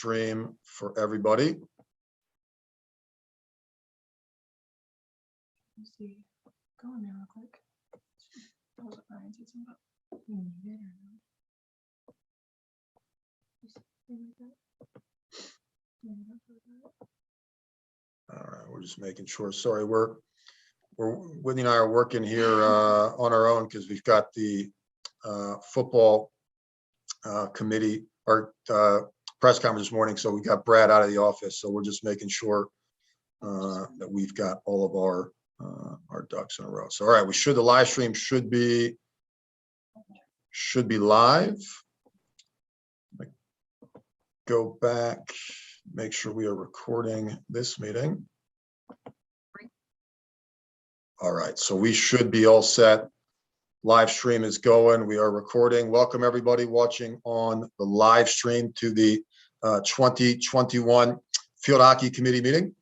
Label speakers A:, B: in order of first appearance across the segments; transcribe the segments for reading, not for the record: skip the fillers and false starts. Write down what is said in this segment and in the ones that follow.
A: stream for everybody.
B: Let's see. Go on there real quick. That was what Ryan said something about. You need it or not?
A: All right, we're just making sure. Sorry, Whitney and I are working here on our own because we've got the football committee or press conference this morning. So we got Brad out of the office. So we're just making sure that we've got all of our ducks in a row. So all right, the live stream should be live. Go back, make sure we are recording this meeting. All right, so we should be all set. Live stream is going. We are recording. Welcome everybody watching on the live stream to the 2021 Field Hockey Committee meeting.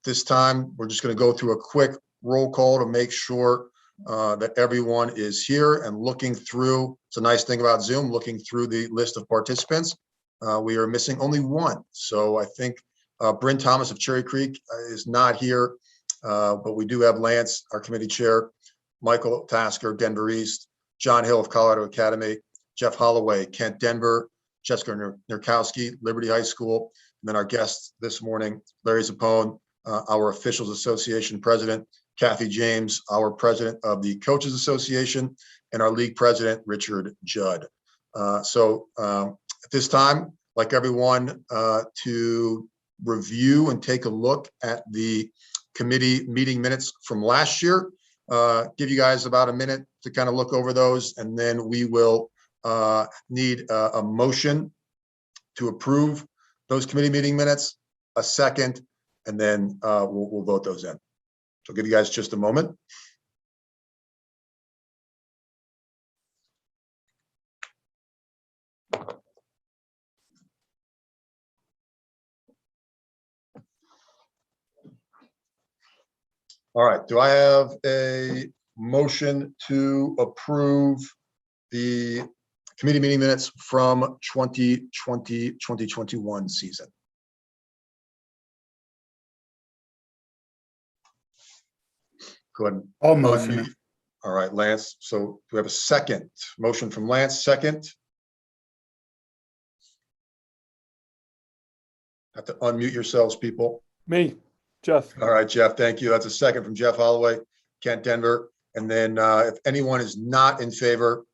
A: This time, we're just going to go through a quick roll call to make sure that everyone is here and looking through. It's a nice thing about Zoom, looking through the list of participants. We are missing only one. So I think Bryn Thomas of Cherry Creek is not here, but we do have Lance, our committee chair, Michael Tasker, Denver East, John Hill of Colorado Academy, Jeff Holloway, Kent Denver, Jessica Nurkowski, Liberty High School, and then our guest this morning, Larry Zappone, our Officials Association president, Kathy James, our president of the Coaches Association, and our league president, Richard Judd. At this time, like everyone, to review and take a look at the committee meeting minutes from last year. Give you guys about a minute to kind of look over those, and then we will need a motion to approve those committee meeting minutes, a second, and then we'll vote those in. So I'll give you guys just a moment. All right, do I have a motion to approve the committee meeting minutes from 2020-2021 season? Go ahead.
C: All motion.
A: All right, Lance. So do we have a second? Motion from Lance, second. Have to unmute yourselves, people.
C: Me, Jeff.
A: All right, Jeff, thank you. That's a second from Jeff Holloway, Kent Denver. And then if anyone is not in favor,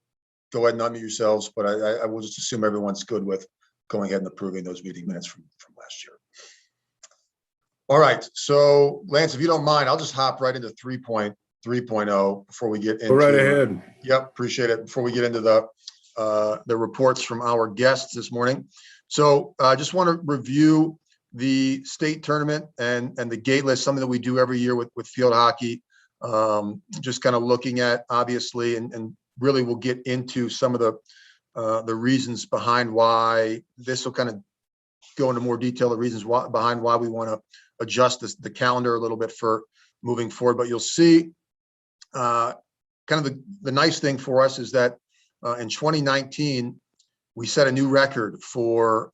A: go ahead and unmute yourselves. But I will just assume everyone's good with going ahead and approving those meeting minutes from last year. All right, so Lance, if you don't mind, I'll just hop right into 3.0 before we get into.
C: Go right ahead.
A: Yep, appreciate it. Before we get into the reports from our guests this morning. So I just want to review the state tournament and the gate list, something that we do every year with field hockey. Just kind of looking at, obviously, and really we'll get into some of the reasons behind why this will kind of go into more detail, the reasons behind why we want to adjust the calendar a little bit for moving forward. But you'll see kind of the nice thing for us is that in 2019, we set a new record for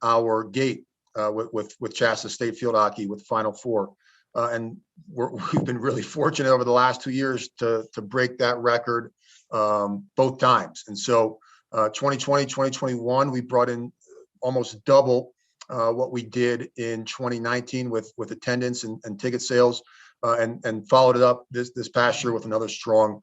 A: our gate with CHSAA State Field Hockey with Final Four. And we've been really fortunate over the last 2 years to break that record both times. And so 2020, 2021, we brought in almost double what we did in 2019 with attendance and ticket sales, and followed it up this past year with another strong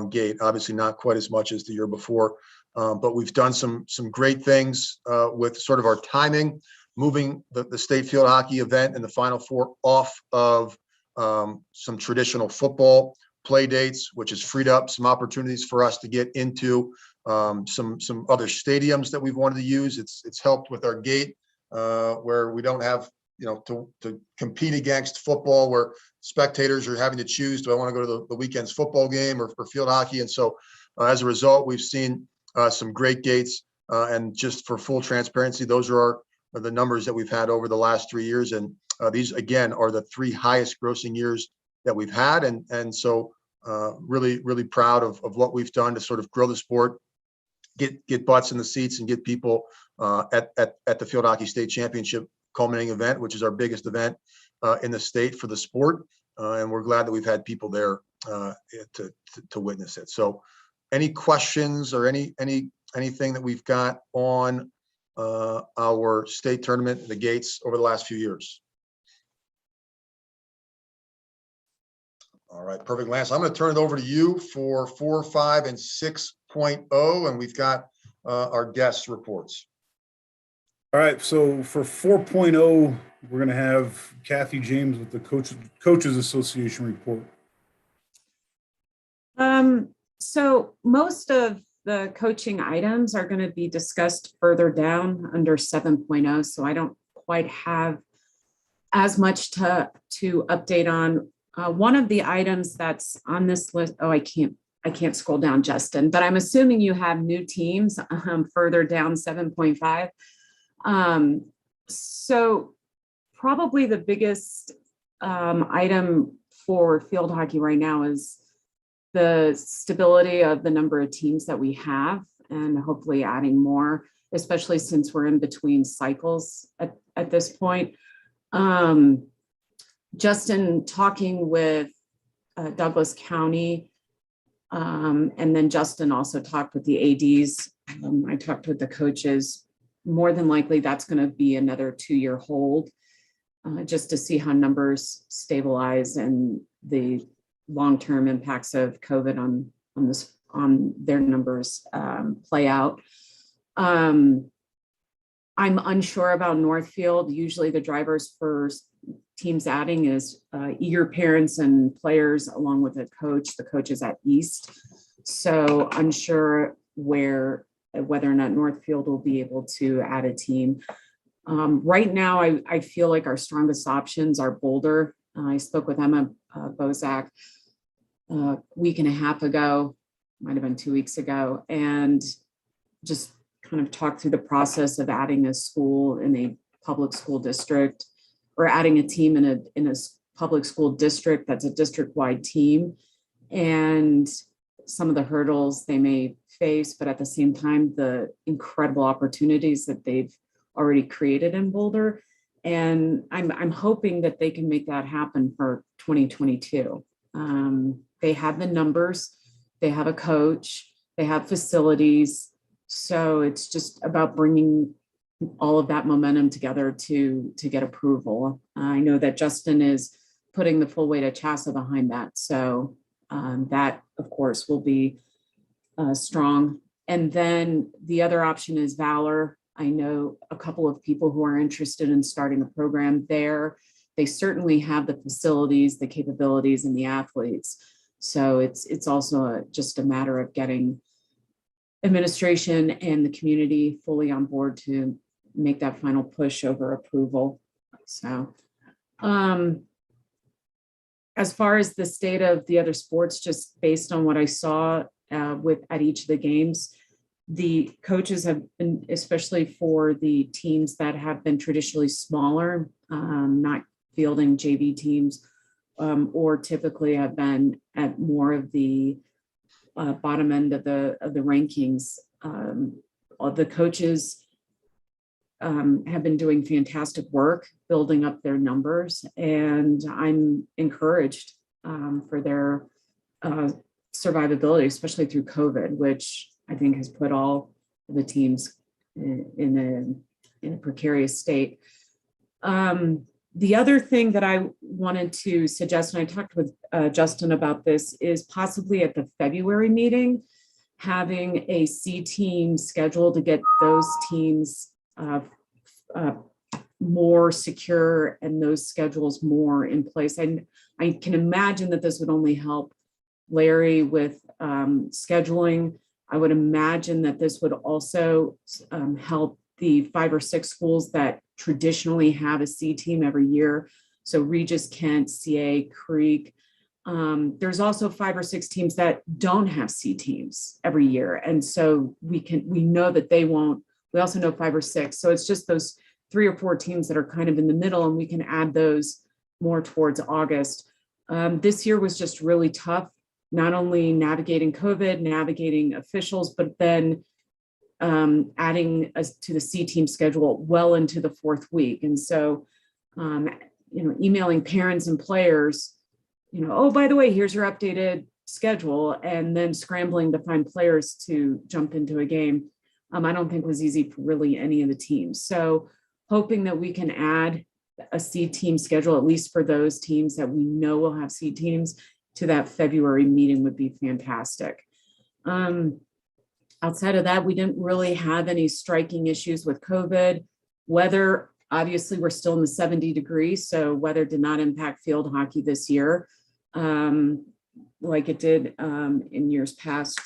A: gate. Obviously not quite as much as the year before, but we've done some great things with sort of our timing, moving the state field hockey event and the Final Four off of some traditional football play dates, which has freed up some opportunities for us to get into some other stadiums that we've wanted to use. It's helped with our gate where we don't have, to compete against football where spectators are having to choose, do I want to go to the weekend's football game or field hockey? And so as a result, we've seen some great gates, and just for full transparency, those are the numbers that we've had over the last 3 years. And these, again, are the 3 highest grossing years that we've had. And so really, really proud of what we've done to sort of grow the sport get butts in the seats and get people at the Field Hockey State Championship culminating event, which is our biggest event in the state for the sport. And we're glad that we've had people there to witness it. So any questions or anything that we've got on our state tournament, the Gates, over the last few years? All right, perfect, Lance. I'm going to turn it over to you for 4, 5, and 6.0, and we've got our guest reports.
C: All right, so for 4.0, we're going to have Kathy James with the Coaches Association report.
D: So most of the coaching items are going to be discussed further down under 7.0. So I don't quite have as much to update on. One of the items that's on this list, I can't scroll down, Justin, but I'm assuming you have new teams further down 7.5. So probably the biggest item for field hockey right now is the stability of the number of teams that we have, and hopefully adding more, especially since we're in between cycles at this point. Justin talking with Douglas County, and then Justin also talked with the ADs. I talked with the coaches. More than likely, that's going to be another 2-year hold, just to see how numbers stabilize and the long-term impacts of COVID on their numbers play out. I'm unsure about Northfield. Usually the drivers for teams adding is eager parents and players along with a coach. The coach is at East. So unsure whether or not Northfield will be able to add a team. Right now, I feel like our strongest options are Boulder. I spoke with Emma Bozak a week and a half ago, might have been 2 weeks ago, and just kind of talked through the process of adding a school in a public school district, or adding a team in a public school district that's a district-wide team, and some of the hurdles they may face, but at the same time, the incredible opportunities that they've already created in Boulder. And I'm hoping that they can make that happen for 2022. They have the numbers, they have a coach, they have facilities. So it's just about bringing all of that momentum together to get approval. I know that Justin is putting the full weight of CHSAA behind that. So that, of course, will be strong. And then the other option is Valor. I know a couple of people who are interested in starting a program there. They certainly have the facilities, the capabilities, and the athletes. So it's also just a matter of getting administration and the community fully on board to make that final push over approval. So as far as the state of the other sports, just based on what I saw at each of the games, the coaches have been, especially for the teams that have been traditionally smaller, not fielding JV teams, or typically have been at more of the bottom end of the rankings. The coaches have been doing fantastic work building up their numbers, and I'm encouraged for their survivability, especially through COVID, which I think has put all the teams in a precarious state. The other thing that I wanted to suggest, and I talked with Justin about this, is possibly at the February meeting, having a C team scheduled to get those teams more secure and those schedules more in place. And I can imagine that this would only help Larry with scheduling. I would imagine that this would also help the 5 or 6 schools that traditionally have a C team every year. So Regis, Kent, CA, Creek. There's also 5 or 6 teams that don't have C teams every year. And so we know that they won't. We also know 5 or 6. So it's just those 3 or 4 teams that are kind of in the middle, and we can add those more towards August. This year was just really tough, not only navigating COVID, navigating officials, but then adding us to the C team schedule well into the fourth week. And so, emailing parents and players, oh, by the way, here's your updated schedule, and then scrambling to find players to jump into a game, I don't think was easy for really any of the teams. So hoping that we can add a C team schedule, at least for those teams that we know will have C teams, to that February meeting would be fantastic. Outside of that, we didn't really have any striking issues with COVID. Weather, obviously, we're still in the 70 degrees, so weather did not impact field hockey this year like it did in years past.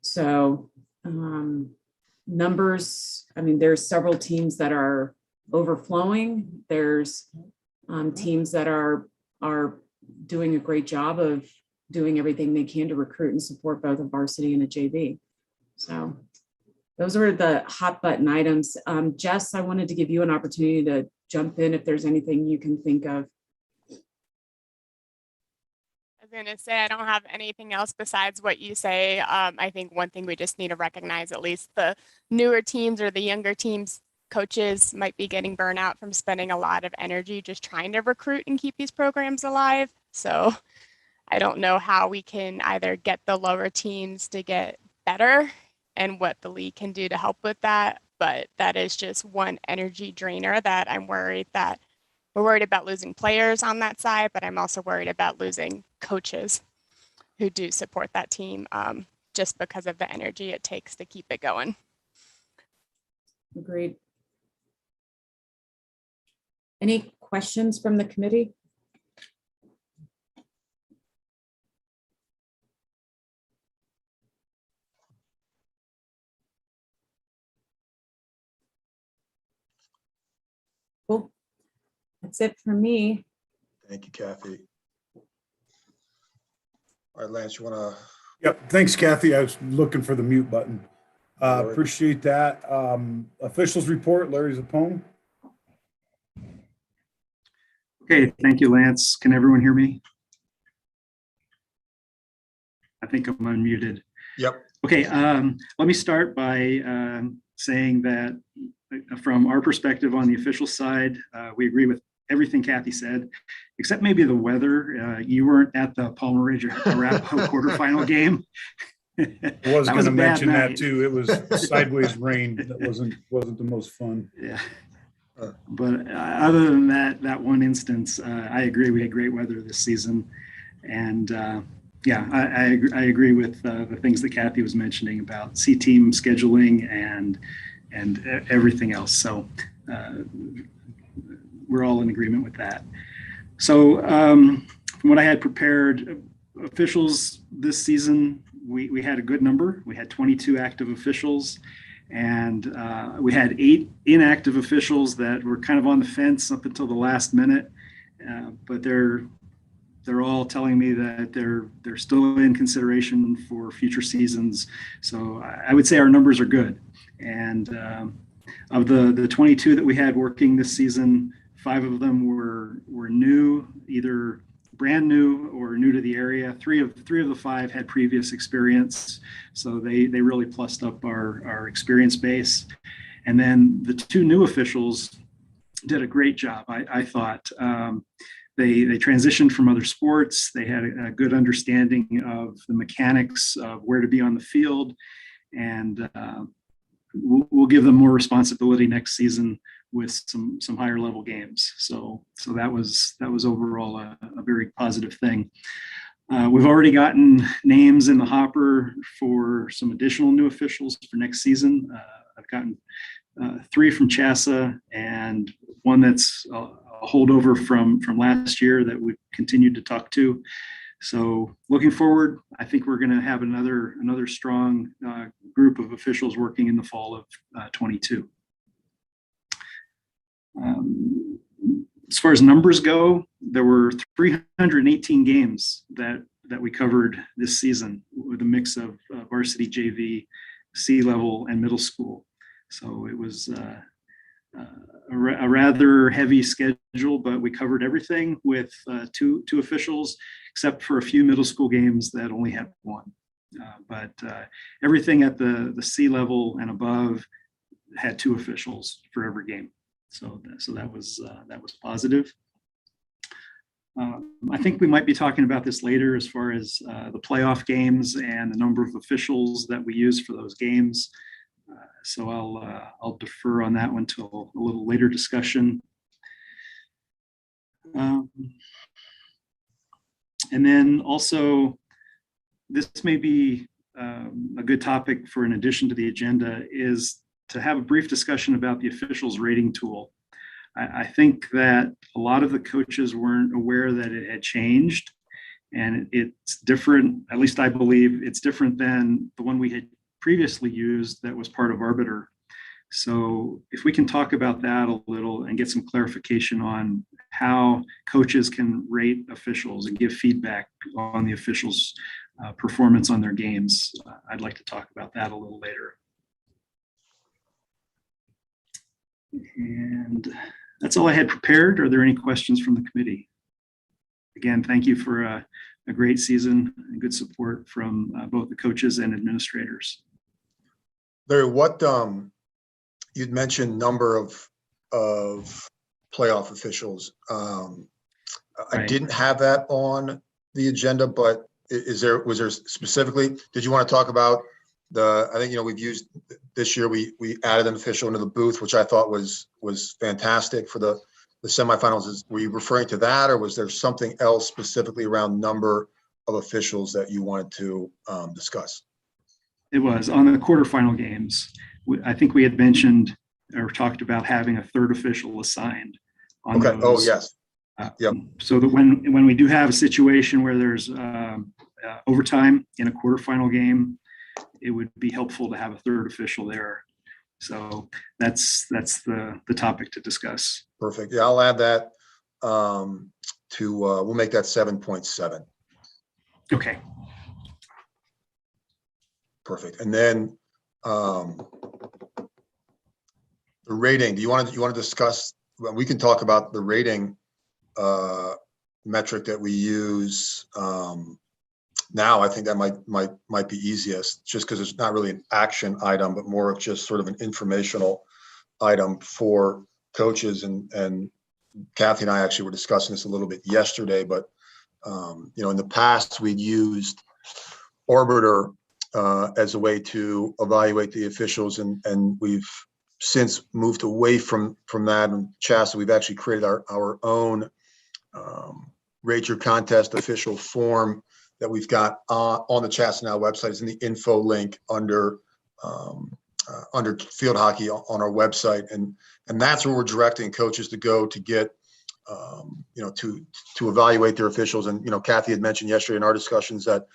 D: So numbers, there's several teams that are overflowing. There's teams that are doing a great job of doing everything they can to recruit and support both a varsity and a JV. So those are the hot button items. Jess, I wanted to give you an opportunity to jump in if there's anything you can think of.
E: I was going to say, I don't have anything else besides what you say. I think one thing we just need to recognize, at least the newer teams or the younger teams, coaches might be getting burnout from spending a lot of energy just trying to recruit and keep these programs alive. So I don't know how we can either get the lower teams to get better and what the league can do to help with that. But that is just one energy drainer that I'm worried that we're worried about losing players on that side, but I'm also worried about losing coaches who do support that team just because of the energy it takes to keep it going.
D: Agreed. Any questions from the committee? Cool. That's it for me.
A: Thank you, Kathy. All right, Lance, you want to?
C: Yep. Thanks, Kathy. I was looking for the mute button. Appreciate that. Officials report, Larry Zappone.
F: Okay, thank you, Lance. Can everyone hear me? I think I'm unmuted.
A: Yep.
F: Okay, let me start by saying that from our perspective on the official side, we agree with everything Kathy said, except maybe the weather. You weren't at the Palmer Ridge Arapahoe quarterfinal game.
C: I was going to mention that
F: night.
C: too. It was sideways rain. That wasn't the most fun.
F: Yeah. But other than that one instance, I agree. We had great weather this season, and yeah, I agree with the things that Kathy was mentioning about C team scheduling and everything else. So we're all in agreement with that. So from what I had prepared, officials this season, we had a good number. We had 22 active officials. And we had 8 inactive officials that were kind of on the fence up until the last minute, but they're all telling me that they're still in consideration for future seasons. So I would say our numbers are good. And of the 22 that we had working this season, 5 of them were new, either brand new or new to the area. Three of the 5 had previous experience, so they really plussed up our experience base. And then the 2 new officials did a great job, I thought. They transitioned from other sports. They had a good understanding of the mechanics of where to be on the field, and we'll give them more responsibility next season with some higher level games. So that was overall a very positive thing. We've already gotten names in the hopper for some additional new officials for next season. I've gotten 3 from CHSAA and 1 that's a holdover from last year that we've continued to talk to. So looking forward, I think we're going to have another strong group of officials working in the fall of 22. As far as numbers go, there were 318 games that we covered this season with a mix of varsity, JV, C-level, and middle school. So it was a rather heavy schedule, but we covered everything with two officials, except for a few middle school games that only had 1. But everything at the C level and above had 2 officials for every game. So that was positive. I think we might be talking about this later as far as the playoff games and the number of officials that we use for those games. So I'll defer on that one till a little later discussion. And then also, this may be a good topic for an addition to the agenda, is to have a brief discussion about the officials rating tool. I think that a lot of the coaches weren't aware that it had changed, and it's different. At least I believe it's different than the one we had previously used that was part of Arbiter. So if we can talk about that a little and get some clarification on how coaches can rate officials and give feedback on the officials' performance on their games, I'd like to talk about that a little later. And that's all I had prepared. Are there any questions from the committee? Again, thank you for a great season and good support from both the coaches and administrators.
A: Larry, what you'd mentioned number of playoff officials. I
F: Right.
A: didn't have that on the agenda, but was there specifically, did you want to talk about I think, we've used this year, we added an official into the booth, which I thought was fantastic for the semifinals. Were you referring to that, or was there something else specifically around number of officials that you wanted to discuss?
F: It was on the quarterfinal games. I think we had mentioned or talked about having a third official assigned on
A: Okay.
F: those.
A: Oh, yes. Yep.
F: So that when we do have a situation where there's overtime in a quarterfinal game, it would be helpful to have a third official there. So that's the topic to discuss.
A: Perfect. Yeah, I'll add that we'll make that 7.7.
F: Okay.
A: Perfect. And then the rating, do you want to discuss, we can talk about the rating metric that we use now. I think that might be easiest, just because it's not really an action item, but more of just sort of an informational item for coaches. And Kathy and I actually were discussing this a little bit yesterday, but in the past we'd used Arbiter as a way to evaluate the officials, and we've since moved away from that. And CHSAA, we've actually created our own Rate Your Contest official form that we've got on the CHSAA Now website. It's in the info link under field hockey on our website, and that's where we're directing coaches to go to get to evaluate their officials. And Kathy had mentioned yesterday in our discussions that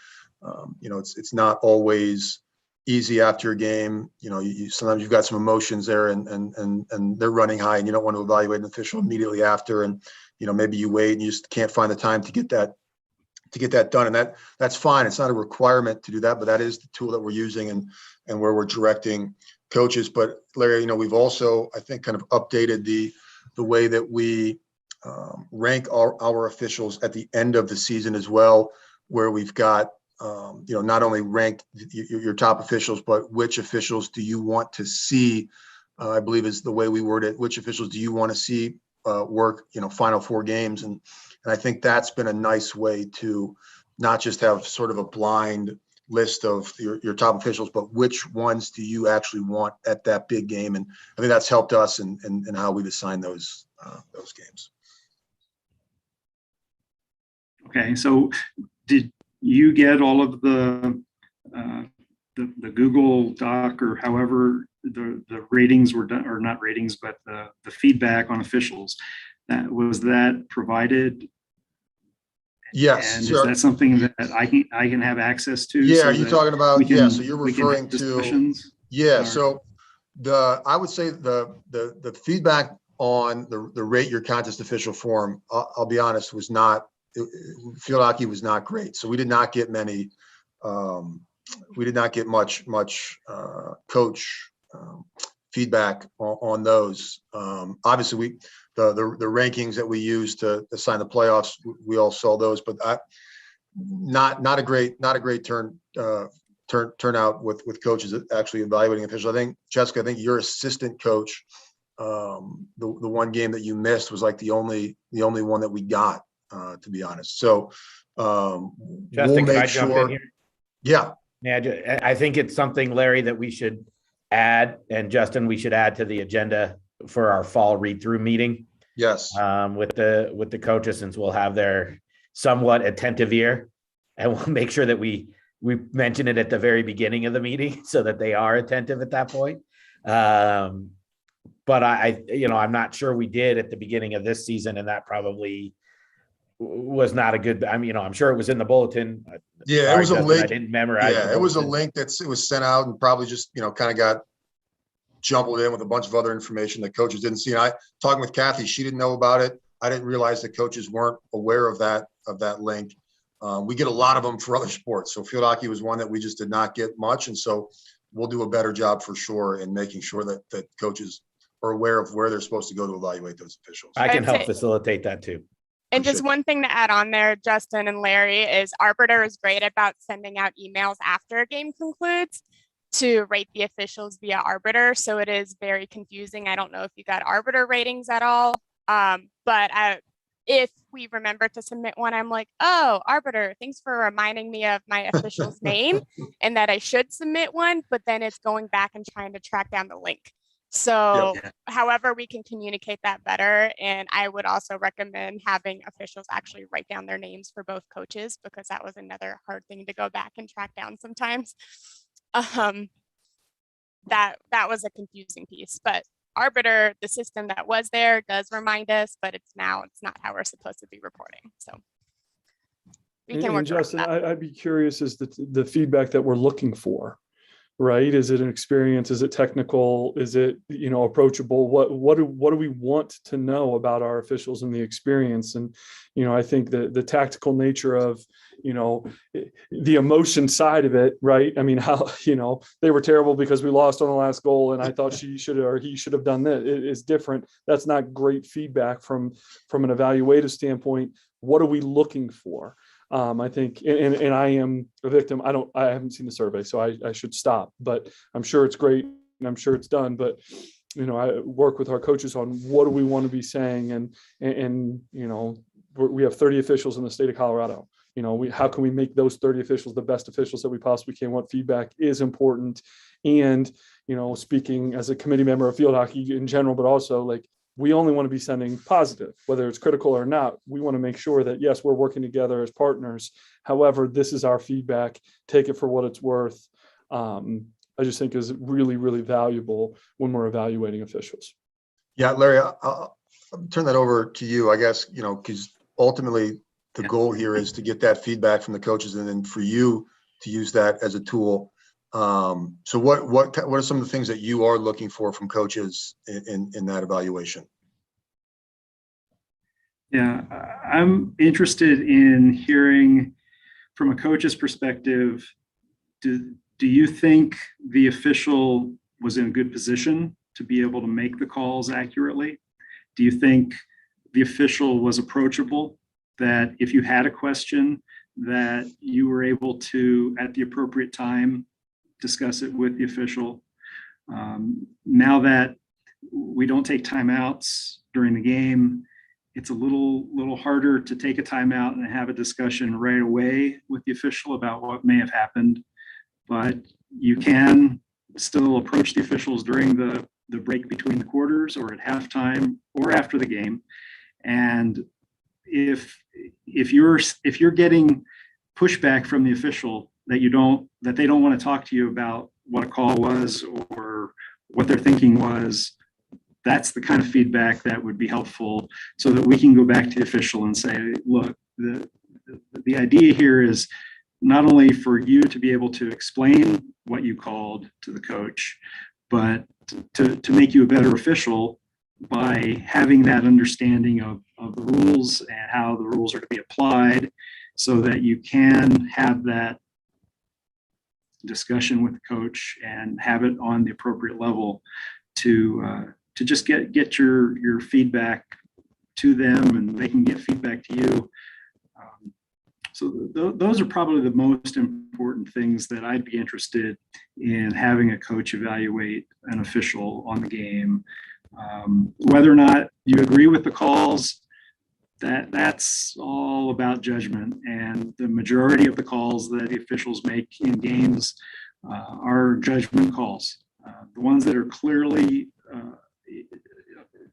A: it's not always easy after a game. Sometimes you've got some emotions there, and they're running high, and you don't want to evaluate an official immediately after, and maybe you wait and you just can't find the time to get that done. And that's fine. It's not a requirement to do that, but that is the tool that we're using and where we're directing coaches. But Larry, we've also, I think, kind of updated the way that we rank our officials at the end of the season as well, where we've got not only ranked your top officials, but which officials do you want to see, I believe is the way we word it, which officials do you want to see work, final 4 games. And I think that's been a nice way to not just have sort of a blind list of your top officials, but which ones do you actually want at that big game. And I think that's helped us in how we've assigned those games.
F: Okay, so did you get all of the Google Doc, or however the ratings were done, or not ratings, but the feedback on officials, was that provided?
A: Yes.
F: And is that something that I can have access to?
A: Yeah.
F: So
A: are you talking about?
F: can,
A: so you're referring to. Yeah. So I would say the feedback on the Rate Your Contest official form, I'll be honest, was not. Field hockey was not great. So we did not get many. We did not get much coach feedback on those. Obviously, the rankings that we use to assign the playoffs, we all saw those, but not a great turn turnout with coaches actually evaluating officials. I think, Jessica, I think your assistant coach, the one game that you missed was like the only one that we got, to be honest. So
G: Justin,
A: we'll
G: can I
A: make
G: jump in
A: sure.
G: here?
A: Yeah.
G: Yeah, I think it's something, Larry, that we should add, and Justin, we should add to the agenda for our fall read-through meeting.
A: Yes.
G: With the coaches, since we'll have their somewhat attentive ear, and we'll make sure that we mention it at the very beginning of the meeting so that they are attentive at that point. But I'm not sure we did at the beginning of this season, and that probably was not a good. I'm sure it was in the bulletin.
A: Yeah,
G: Sorry,
A: it was a
G: Justin,
A: link.
G: I didn't memorize.
A: Yeah,
G: the
A: it was a
G: bulletin.
A: link it was sent out and probably just, kind of got jumbled in with a bunch of other information that coaches didn't see. And I talking with Kathy, she didn't know about it. I didn't realize that coaches weren't aware of that link. We get a lot of them for other sports. So field hockey was one that we just did not get much. And so we'll do a better job for sure in making sure that coaches are aware of where they're supposed to go to evaluate those officials.
G: I can
E: I'd
G: help
E: say-
G: facilitate that too.
E: And just
A: Appreciate
E: one thing to add on there, Justin and Larry, is Arbiter is great about sending out emails after a game concludes to rate the officials via Arbiter. So it is very confusing. I don't know if you got Arbiter ratings at all, but if we remember to submit one, I'm like, oh, Arbiter, thanks for reminding me of my official's name and that I should submit one, but then it's going back and trying to track down the link. So however we can communicate that better. And I would also recommend having officials actually write down their names for both coaches, because that was another hard thing to go back and track down sometimes. That was a confusing piece, but Arbiter, the system that was there, does remind us, but it's not how we're supposed to be reporting. So we can work
H: And Justin,
E: around that.
H: I'd be curious as the feedback that we're looking for, right? Is it an experience? Is it technical? Is it, approachable? What do we want to know about our officials and the experience? And, I think the tactical nature of, the emotion side of it, right? I mean, how, they were terrible because we lost on the last goal and I thought she should or he should have done that. It is different. That's not great feedback from an evaluative standpoint. What are we looking for? I think, and I am a victim. I haven't seen the survey, so I should stop, but I'm sure it's great and I'm sure it's done. But, I work with our coaches on what do we want to be saying, and we have 30 officials in the state of Colorado. How can we make those 30 officials the best officials that we possibly can? What feedback is important? And, speaking as a committee member of field hockey in general, but also we only want to be sending positive, whether it's critical or not. We want to make sure that, yes, we're working together as partners. However, this is our feedback. Take it for what it's worth. I just think is really, really valuable when we're evaluating officials.
A: Yeah, Larry, I'll turn that over to you, I guess, because ultimately the goal here is to get that feedback from the coaches and then for you to use that as a tool. So what are some of the things that you are looking for from coaches in that evaluation?
F: Yeah, I'm interested in hearing from a coach's perspective. Do you think the official was in a good position to be able to make the calls accurately? Do you think the official was approachable, that if you had a question that you were able to, at the appropriate time, discuss it with the official? Now that we don't take timeouts during the game, it's a little harder to take a timeout and have a discussion right away with the official about what may have happened. But you can still approach the officials during the break between the quarters or at halftime or after the game. And if you're getting pushback from the official that they don't want to talk to you about what a call was or what their thinking was, that's the kind of feedback that would be helpful so that we can go back to the official and say, look, the idea here is not only for you to be able to explain what you called to the coach, but to make you a better official by having that understanding of the rules and how the rules are to be applied so that you can have that discussion with the coach and have it on the appropriate level to just get your feedback to them and they can get feedback to you. So those are probably the most important important things that I'd be interested in having a coach evaluate an official on the game. Whether or not you agree with the calls, that's all about judgment. And the majority of the calls that the officials make in games are judgment calls. The ones that are clearly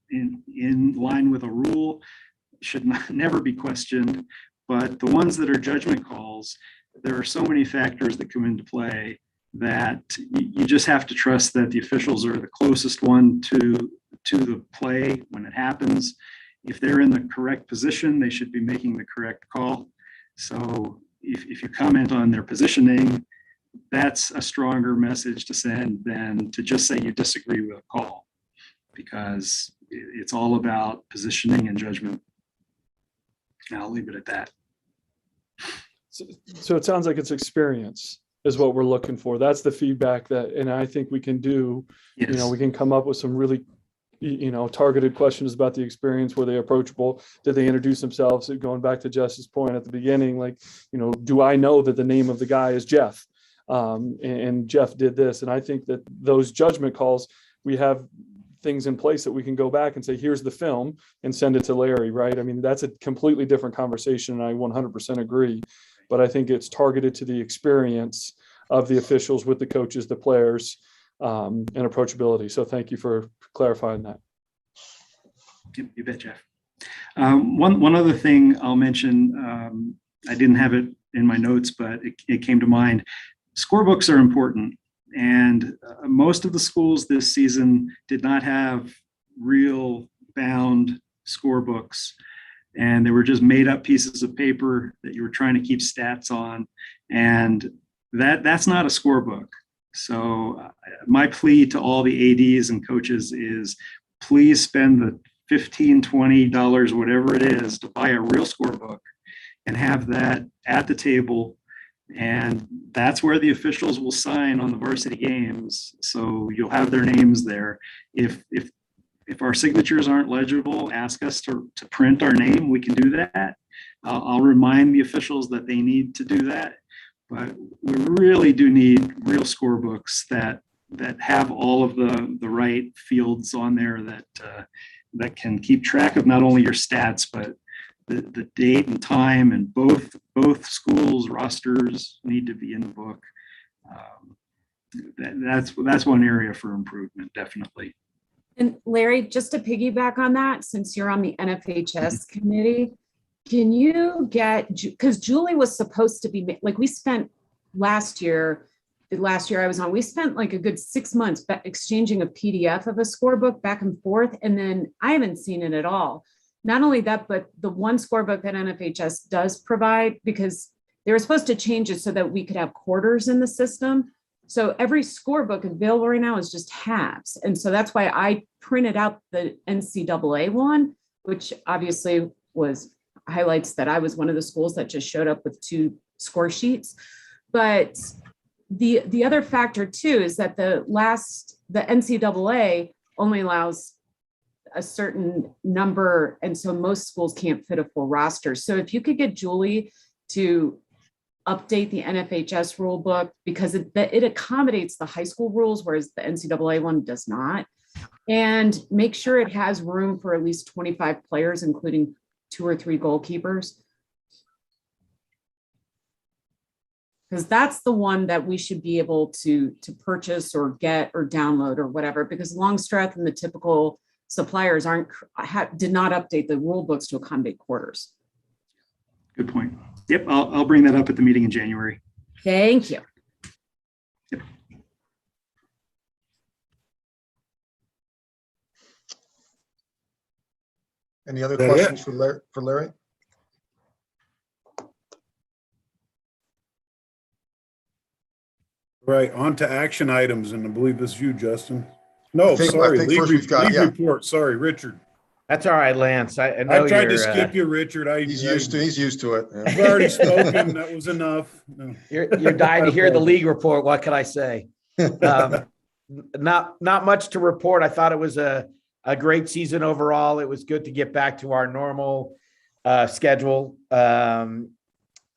F: in line with a rule should never be questioned. But the ones that are judgment calls, there are so many factors that come into play that you just have to trust that the officials are the closest one to the play when it happens. If they're in the correct position, they should be making the correct call. So if you comment on their positioning, that's a stronger message to send than to just say you disagree with a call, because it's all about positioning and judgment. And I'll leave it at that.
H: So it sounds like it's experience is what we're looking for. That's the feedback and I think we can do,
F: Yes.
H: we can come up with some really, targeted questions about the experience. Were they approachable? Did they introduce themselves? Going back to Jess's point at the beginning, do I know that the name of the guy is Jeff? And Jeff did this. And I think that those judgment calls, we have things in place that we can go back and say, here's the film, and send it to Larry, right? I mean, that's a completely different conversation, and I 100% agree. But I think it's targeted to the experience of the officials with the coaches, the players, and approachability. So thank you for clarifying that.
F: You bet, Jeff. One other thing I'll mention, I didn't have it in my notes, but it came to mind. Scorebooks are important. And most of the schools this season did not have real bound scorebooks. And they were just made up pieces of paper that you were trying to keep stats on. And that's not a scorebook. So my plea to all the ADs and coaches is please spend the $15, $20, whatever it is, to buy a real scorebook and have that at the table. And that's where the officials will sign on the varsity games. So you'll have their names there. If our signatures aren't legible, ask us to print our name. We can do that. I'll remind the officials that they need to do that. But we really do need real scorebooks that have all of the right fields on there that can keep track of not only your stats, but the date and time, and both schools' rosters need to be in the book. That's one area for improvement, definitely.
D: And Larry, just to piggyback on that, since you're on the NFHS committee, can you because Julie was supposed to be, we spent last year I was on, we spent like a good 6 months exchanging a PDF of a scorebook back and forth. And then I haven't seen it at all. Not only that, but the one scorebook that NFHS does provide, because they were supposed to change it so that we could have quarters in the system. So every scorebook available right now is just halves. And so that's why I printed out the NCAA one, which obviously highlights that I was one of the schools that just showed up with 2 score sheets. But the other factor too is that the NCAA only allows a certain number, and so most schools can't fit a full roster. So if you could get Julie to update the NFHS rule book, because it accommodates the high school rules, whereas the NCAA one does not, and make sure it has room for at least 25 players, including 2 or 3 goalkeepers. Because that's the one that we should be able to purchase or get or download or whatever, because Longstreth and the typical suppliers did not update the rule books to accommodate quarters.
F: Good point. Yep, I'll bring that up at the meeting in January.
D: Thank you.
F: Yep.
A: Any other
C: That
A: questions for Larry?
C: Right, on to action items, and I believe this is you, Justin. No,
A: I think
C: league
A: first we've got,
C: league
A: yeah.
C: report. Sorry, Richard.
G: That's all right, Lance. I know
C: I tried to
G: you're,
C: skip you, Richard.
A: He's used to it.
C: I've already spoken. That was enough. No.
G: You're dying to hear the league report. What can I say? Not much to report. I thought it was a great season overall. It was good to get back to our normal schedule.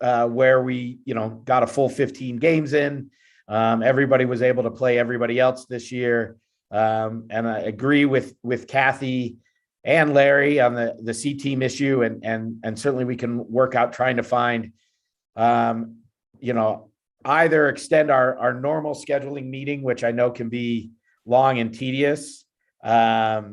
G: where we, got a full 15 games in. Everybody was able to play everybody else this year. And I agree with Kathy and Larry on the C team issue. And certainly we can work out trying to find, either extend our normal scheduling meeting, which I know can be long and tedious, but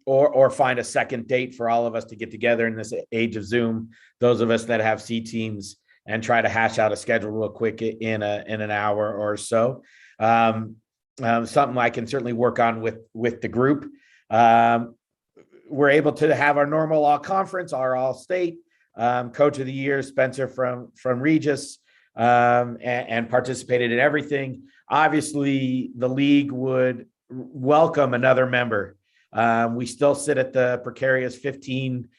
G: or find a second date for all of us to get together in this age of Zoom, those of us that have C teams, and try to hash out a schedule real quick in an hour or so. Something I can certainly work on with the group. We're able to have our normal all conference, our all state coach of the year, Spencer from Regis, and participated in everything. Obviously, the league would welcome another member. We still sit at the precarious 15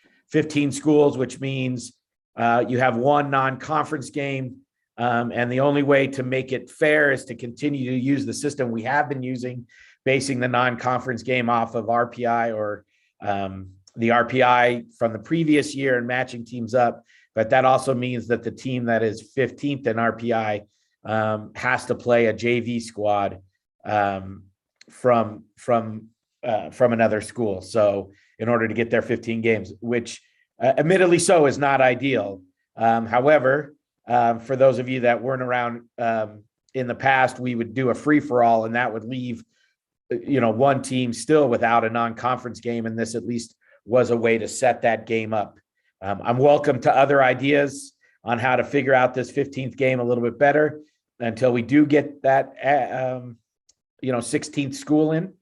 G: schools, which means you have one non-conference game. And the only way to make it fair is to continue to use the system we have been using, basing the non-conference game off of RPI or the RPI from the previous year and matching teams up. But that also means that the team that is 15th in RPI has to play a JV squad from another school. So in order to get their 15 games, which admittedly so is not ideal. However, for those of you that weren't around in the past, we would do a free for all, and that would leave, one team still without a non-conference game. And this at least was a way to set that game up. I'm welcome to other ideas on how to figure out this 15th game a little bit better until we do get that, 16th school in.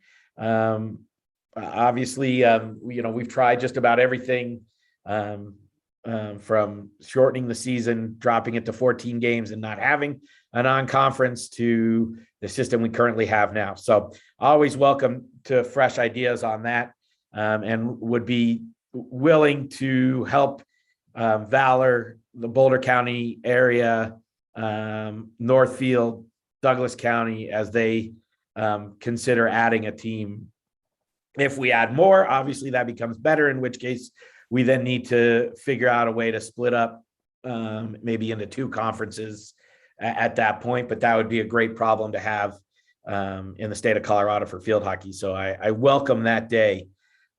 G: Obviously, we've tried just about everything from shortening the season, dropping it to 14 games and not having a non-conference to the system we currently have now. So always welcome to fresh ideas on that, and would be willing to help Valor, the Boulder County area, Northfield, Douglas County, as they consider adding a team. If we add more, obviously that becomes better, in which case we then need to figure out a way to split up maybe into two conferences at that point. But that would be a great problem to have in the state of Colorado for field hockey. So I welcome that day.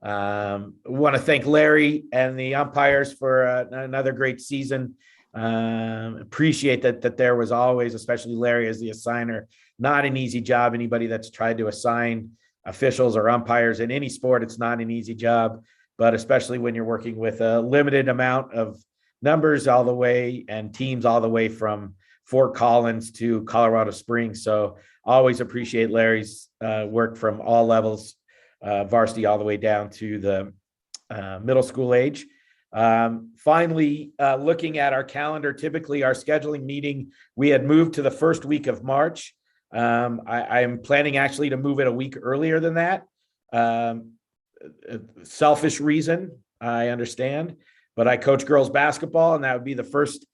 G: Want to thank Larry and the umpires for another great season. Appreciate that there was always, especially Larry as the assigner, not an easy job. Anybody that's tried to assign officials or umpires in any sport, it's not an easy job, but especially when you're working with a limited amount of numbers all the way and teams all the way from Fort Collins to Colorado Springs. So always appreciate Larry's work from all levels, varsity all the way down to the middle school age. Finally, looking at our calendar, typically our scheduling meeting, we had moved to the first week of March. I'm planning actually to move it a week earlier than that. Selfish reason, I understand, but I coach girls basketball, and that would be the first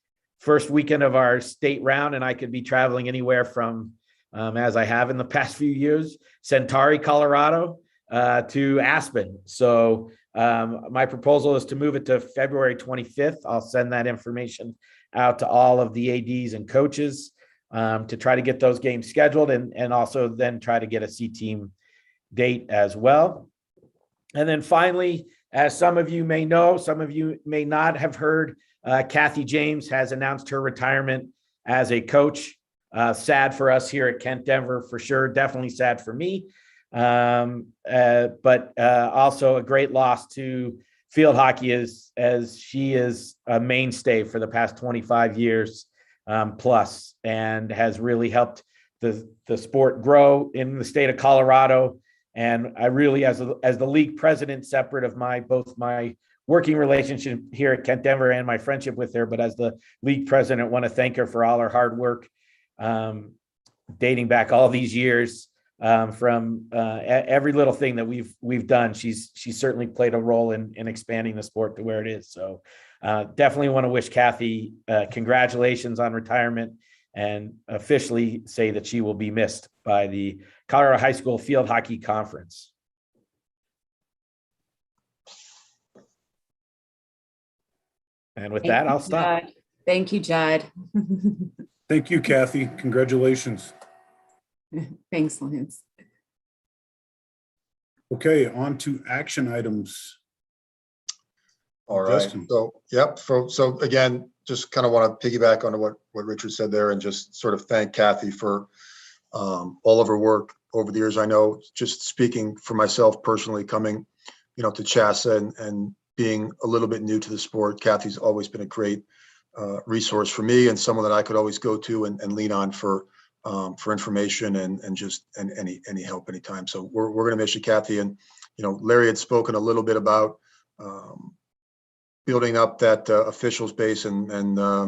G: weekend of our state round, and I could be traveling anywhere from, as I have in the past few years, Centauri, Colorado, to Aspen. So my proposal is to move it to February 25th. I'll send that information out to all of the ADs and coaches to try to get those games scheduled, and also then try to get a C team date as well. And then finally, as some of you may know, some of you may not have heard, Kathy James has announced her retirement as a coach. Sad for us here at Kent Denver, for sure. Definitely sad for me. But also a great loss to field hockey, as she is a mainstay for the past 25 years plus, and has really helped the sport grow in the state of Colorado. And I really, as the league president, separate of both my working relationship here at Kent Denver and my friendship with her, but as the league president, want to thank her for all her hard work, dating back all these years, from every little thing that we've done. She's certainly played a role in expanding the sport to where it is. So definitely want to wish Kathy congratulations on retirement, and officially say that she will be missed by the Colorado High School Field Hockey Conference. And with that, I'll stop.
D: Judd. Thank you, Judd.
C: Thank you, Kathy. Congratulations.
D: Thanks, Lance.
C: Okay, on to action items.
A: All right.
C: Justin.
A: So, yep. So again, just kind of want to piggyback on what Richard said there and just sort of thank Kathy for all of her work over the years. I know, just speaking for myself personally, coming, to CHSAA and being a little bit new to the sport, Kathy's always been a great resource for me and someone that I could always go to and lean on for information and just any help anytime. So we're going to miss you, Kathy. And Larry had spoken a little bit about building up that officials base, and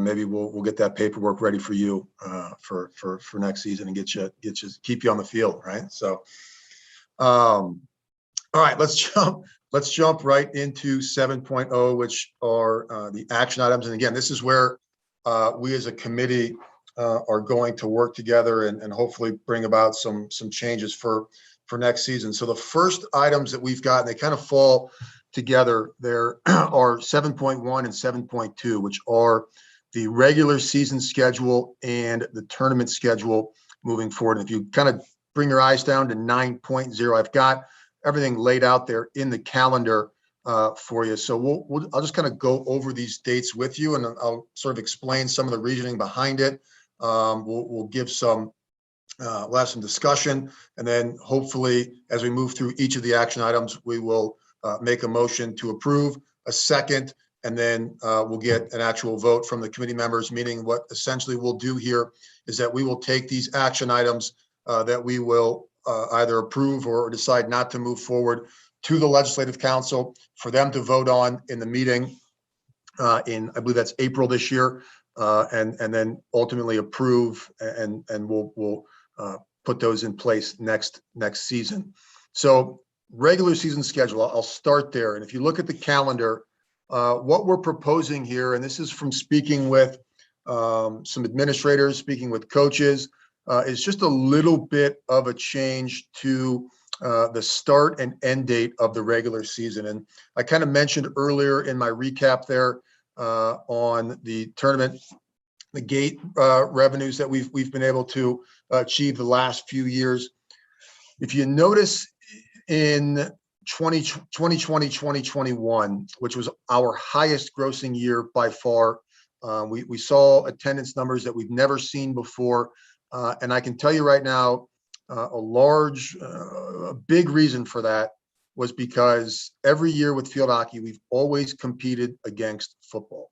A: maybe we'll get that paperwork ready for you for next season and keep you on the field, right? So, all right, let's jump right into 7.0, which are the action items. And again, this is where we as a committee are going to work together and hopefully bring about some changes for next season. So the first items that we've got, and they kind of fall together, there are 7.1 and 7.2, which are the regular season schedule and the tournament schedule moving forward. And if you kind of bring your eyes down to 9.0, I've got everything laid out there in the calendar for you. So I'll just kind of go over these dates with you, and I'll sort of explain some of the reasoning behind it. We'll give some we'll have some discussion, and then hopefully as we move through each of the action items, we will make a motion to approve, a second, and then we'll get an actual vote from the committee members, meaning what essentially we'll do here is that we will take these action items that we will either approve or decide not to move forward to the Legislative Council for them to vote on in the meeting in, I believe that's April this year, and then ultimately approve, and we'll put those in place next season. So regular season schedule, I'll start there. And if you look at the calendar, what we're proposing here, and this is from speaking with some administrators, speaking with coaches, is just a little bit of a change to the start and end date of the regular season. And I kind of mentioned earlier in my recap there on the tournament, the gate revenues that we've been able to achieve the last few years. If you notice in 2020, 2021, which was our highest grossing year by far, we saw attendance numbers that we've never seen before. And I can tell you right now, a big reason for that was because every year with field hockey, we've always competed against football.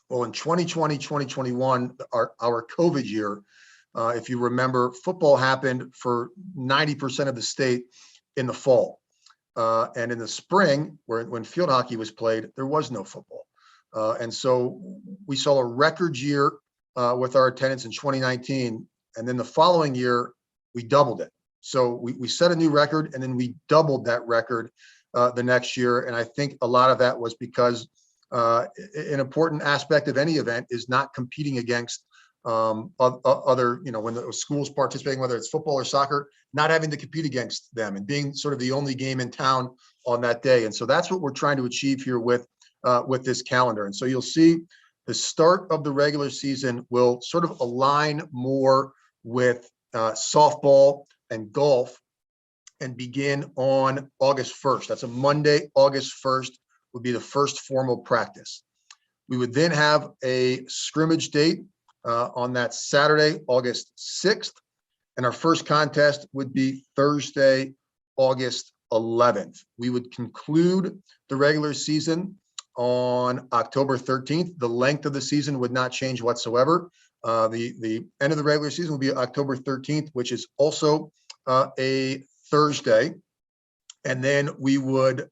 A: Well, in 2020, 2021, our COVID year, if you remember, football happened for 90% of the state in the fall. And in the spring, when field hockey was played, there was no football. And so we saw a record year with our attendance in 2019. And then the following year, we doubled it. So we set a new record, and then we doubled that record the next year. And I think a lot of that was because an important aspect of any event is not competing against other, when the school's participating, whether it's football or soccer, not having to compete against them and being sort of the only game in town on that day. And so that's what we're trying to achieve here with this calendar. And so you'll see the start of the regular season will sort of align more with softball and golf and begin on August 1st. That's a Monday, August 1st would be the first formal practice. We would then have a scrimmage date on that Saturday, August 6th. And our first contest would be Thursday, August 11th. We would conclude the regular season on October 13th. The length of the season would not change whatsoever. The end of the regular season will be October 13th, which is also a Thursday. And then we would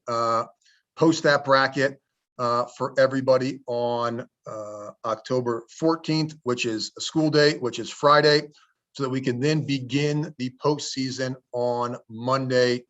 A: post that bracket for everybody on October 14th, which is a school day, which is Friday, so that we can then begin the postseason on Monday,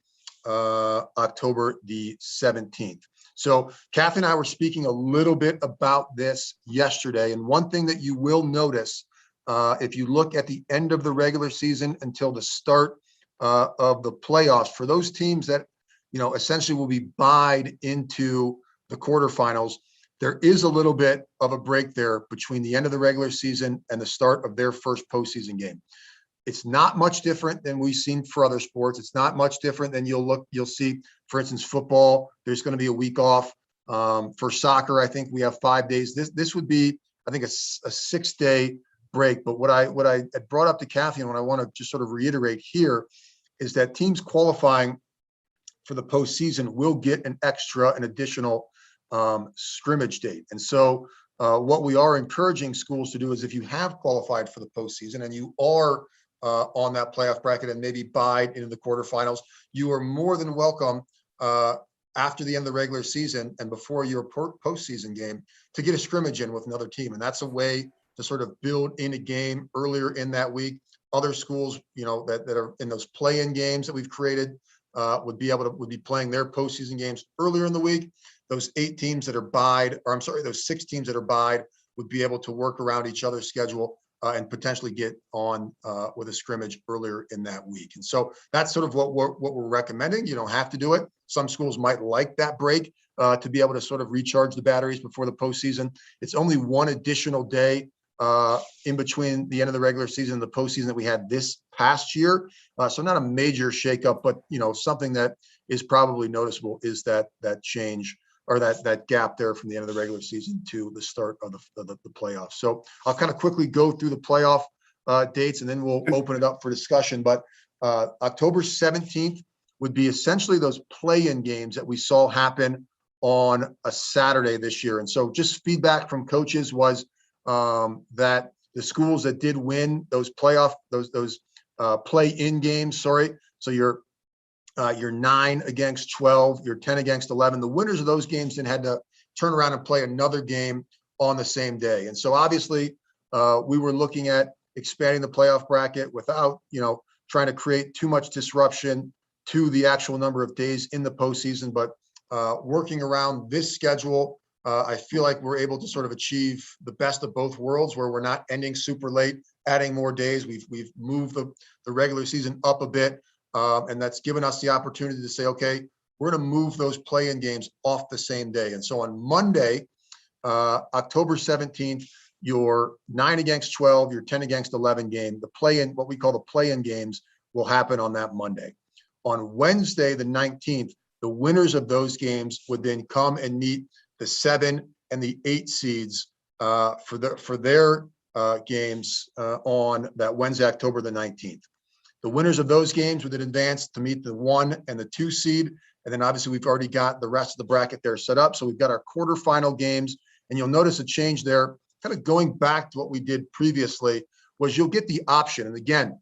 A: October the 17th. So Kathy and I were speaking a little bit about this yesterday. And one thing that you will notice, if you look at the end of the regular season until the start of the playoffs, for those teams that, essentially will be buyed into the quarterfinals, there is a little bit of a break there between the end of the regular season and the start of their first postseason game. It's not much different than we've seen for other sports. It's not much different than you'll see, for instance, football. There's going to be a week off. For soccer, I think we have 5 days. This would be, I think, a 6-day break. But what I had brought up to Kathy, and what I want to just sort of reiterate here, is that teams qualifying for the postseason will get an additional scrimmage date. And so what we are encouraging schools to do is, if you have qualified for the postseason and you are on that playoff bracket and maybe bide into the quarterfinals, you are more than welcome after the end of the regular season and before your postseason game to get a scrimmage in with another team. And that's a way to sort of build in a game earlier in that week. Other schools, that are in those play-in games that we've created would be playing their postseason games earlier in the week. Those 6 teams that are bide would be able to work around each other's schedule and potentially get on with a scrimmage earlier in that week. And so that's sort of what we're recommending. You don't have to do it. Some schools might like that break to be able to sort of recharge the batteries before the postseason. It's only one additional day in between the end of the regular season and the postseason that we had this past year. So not a major shakeup, but something that is probably noticeable is that change, or that gap there from the end of the regular season to the start of the playoffs. So I'll kind of quickly go through the playoff dates, and then we'll open it up for discussion. But October 17th would be essentially those play-in games that we saw happen on a Saturday this year. And so just feedback from coaches was that the schools that did win those play-in games, so you're 9 against 12, you're 10 against 11. The winners of those games then had to turn around and play another game on the same day. And so obviously we were looking at expanding the playoff bracket without, trying to create too much disruption to the actual number of days in the postseason. But working around this schedule, I feel like we're able to sort of achieve the best of both worlds, where we're not ending super late, adding more days. We've moved the regular season up a bit. And that's given us the opportunity to say, okay, we're going to move those play-in games off the same day. And so on Monday, October 17th, your 9 against 12, your 10 against 11 game, the play-in, what we call the play-in games, will happen on that Monday. On Wednesday, the 19th, the winners of those games would then come and meet the 7 and the 8 seeds for their games on that Wednesday, October the 19th. The winners of those games would then advance to meet the 1 and the 2 seed. And then obviously we've already got the rest of the bracket there set up. So we've got our quarterfinal games, and you'll notice a change there, kind of going back to what we did previously, was you'll get the option. And again,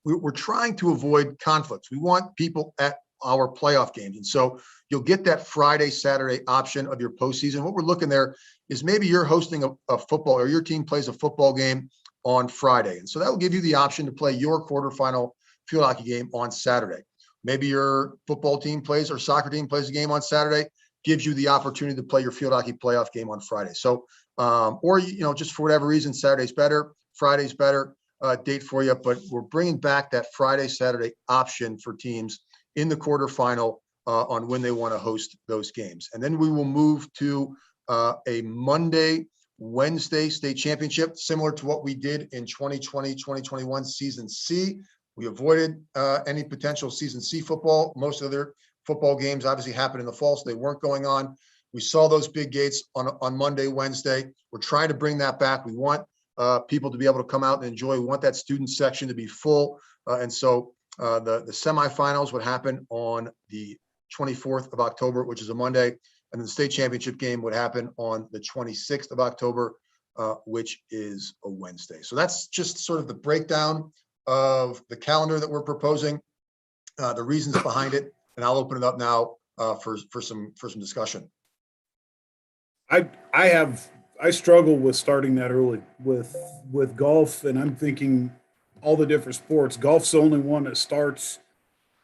A: we're trying to avoid conflicts. We want people at our playoff games. And so you'll get that Friday, Saturday option of your postseason. What we're looking there is maybe you're hosting a football, or your team plays a football game on Friday. And so that will give you the option to play your quarterfinal field hockey game on Saturday. Maybe your football team plays, or soccer team plays a game on Saturday, gives you the opportunity to play your field hockey playoff game on Friday. So, or, just for whatever reason, Saturday's better, Friday's better date for you, but we're bringing back that Friday, Saturday option for teams in the quarterfinal on when they want to host those games. And then we will move to a Monday, Wednesday state championship, similar to what we did in 2020, 2021 season C. We avoided any potential season C football. Most of their football games obviously happened in the fall, so they weren't going on. We saw those big gates on Monday, Wednesday. We're trying to bring that back. We want people to be able to come out and enjoy. We want that student section to be full. And so the semifinals would happen on the 24th of October, which is a Monday. And the state championship game would happen on the 26th of October, which is a Wednesday. So that's just sort of the breakdown of the calendar that we're proposing, the reasons behind it, and I'll open it up now for some discussion.
C: I struggle with starting that early with golf, and I'm thinking all the different sports. Golf's the only one that starts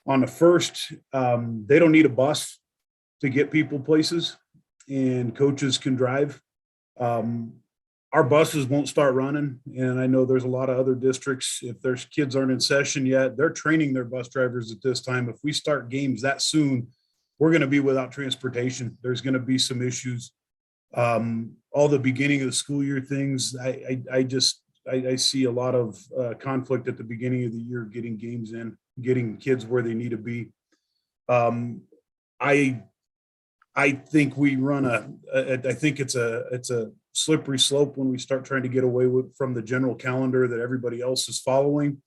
C: on the 1st. They don't need a bus to get people places, and coaches can drive. Our buses won't start running, and I know there's a lot of other districts, if their kids aren't in session yet, they're training their bus drivers at this time. If we start games that soon, we're going to be without transportation. There's going to be some issues All the beginning of the school year things, I see a lot of conflict at the beginning of the year, getting games in, getting kids where they need to be. I think we run I think it's a slippery slope when we start trying to get away from the general calendar that everybody else is following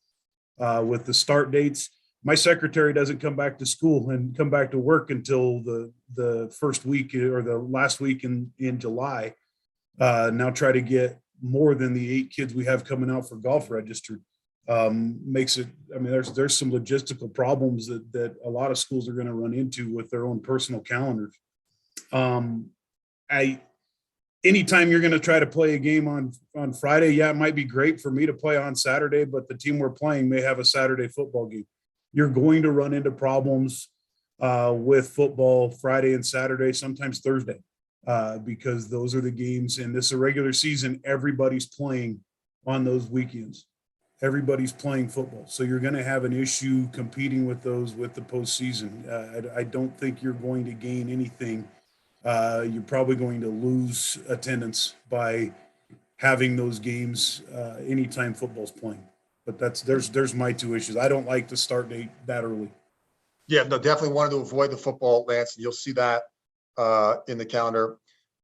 C: with the start dates. My secretary doesn't come back to school and come back to work until the first week or the last week in July. Now try to get more than the 8 kids we have coming out for golf registered. Makes it, I mean, there's some logistical problems that a lot of schools are going to run into with their own personal calendars. Anytime you're going to try to play a game on Friday, yeah, it might be great for me to play on Saturday, but the team we're playing may have a Saturday football game. You're going to run into problems with football Friday and Saturday, sometimes Thursday, because those are the games. And this is a regular season. Everybody's playing on those weekends. Everybody's playing football. So you're going to have an issue competing with those with the postseason. I don't think you're going to gain anything. You're probably going to lose attendance by having those games anytime football's playing. But there's my 2 issues. I don't like the start date that early.
A: Yeah, no, definitely wanted to avoid the football, Lance. You'll see that in the calendar.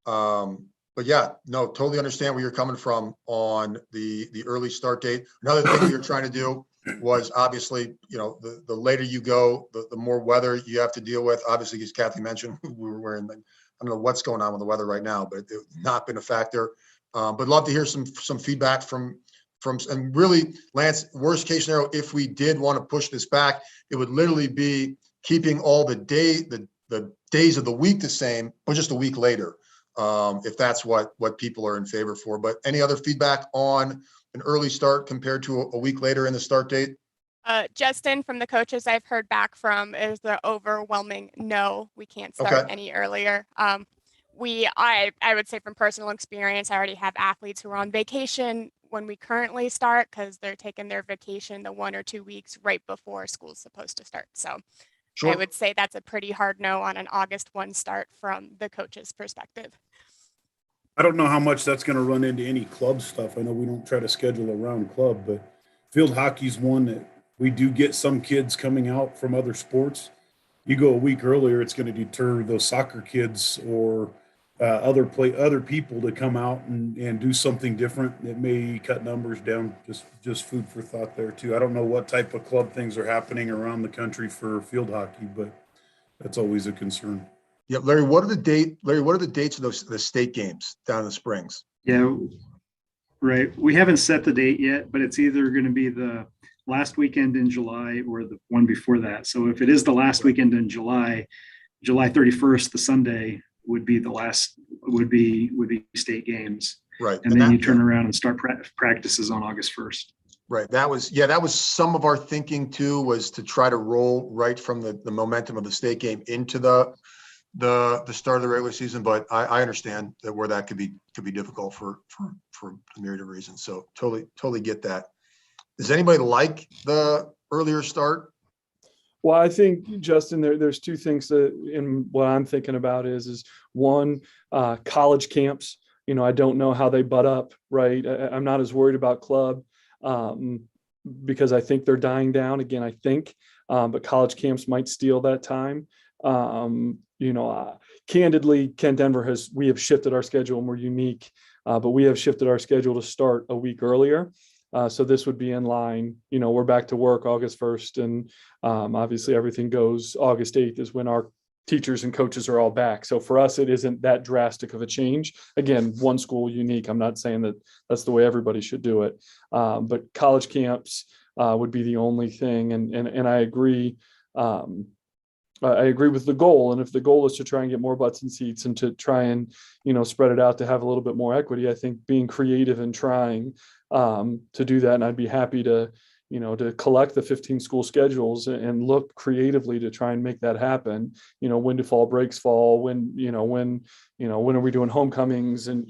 A: But yeah, no, totally understand where you're coming from on the early start date. Another thing we were trying to do was obviously, the later you go, the more weather you have to deal with. Obviously, as Kathy mentioned, we were wearing, I don't know what's going on with the weather right now, but it's not been a factor. But love to hear some feedback from, and really, Lance, worst case scenario, if we did want to push this back, it would literally be keeping all the days of the week the same, but just a week later. If that's what people are in favor for. But any other feedback on an early start compared to a week later in the start date?
E: Justin, from the coaches I've heard back from, is the overwhelming no, we can't start any earlier. I would say from personal experience, I already have athletes who are on vacation when we currently start because they're taking their vacation the 1 or 2 weeks right before school's supposed to start. So sure. I would say that's a pretty hard no on an August 1 start from the coach's perspective.
C: I don't know how much that's going to run into any club stuff. I know we don't try to schedule around club, but field hockey's one that we do get some kids coming out from other sports. You go a week earlier, it's going to deter those soccer kids or other people to come out and do something different. It may cut numbers down. Just food for thought there too. I don't know what type of club things are happening around the country for field hockey, but that's always a concern.
A: Yeah, Larry, what are the dates of the state games down in the Springs?
F: Yeah, right. We haven't set the date yet, but it's either going to be the last weekend in July or the one before that. So if it is the last weekend in July 31st, the Sunday would be state games.
A: Right.
F: And then you turn around and start practices on August 1st.
A: Right. That was some of our thinking too, was to try to roll right from the momentum of the state game into the start of the regular season. But I understand that where that could be difficult for a myriad of reasons. So totally get that. Does anybody like the earlier start?
H: Well, I think, Justin, there's 2 things that in what I'm thinking about is one, college camps. I don't know how they butt up, right? I'm not as worried about club because I think they're dying down again, I think, but college camps might steal that time. Candidly, Kent Denver we have shifted our schedule and we're unique, but we have shifted our schedule to start a week earlier. So this would be in line, we're back to work August 1st. And obviously everything goes August 8th is when our teachers and coaches are all back. So for us, it isn't that drastic of a change. Again, one school unique. I'm not saying that that's the way everybody should do it. But college camps would be the only thing. And I agree. I agree with the goal. And if the goal is to try and get more butts and seats and to try and, spread it out to have a little bit more equity, I think being creative and trying to do that. And I'd be happy to collect the 15 school schedules and look creatively to try and make that happen. When do fall breaks fall, when are we doing homecomings and,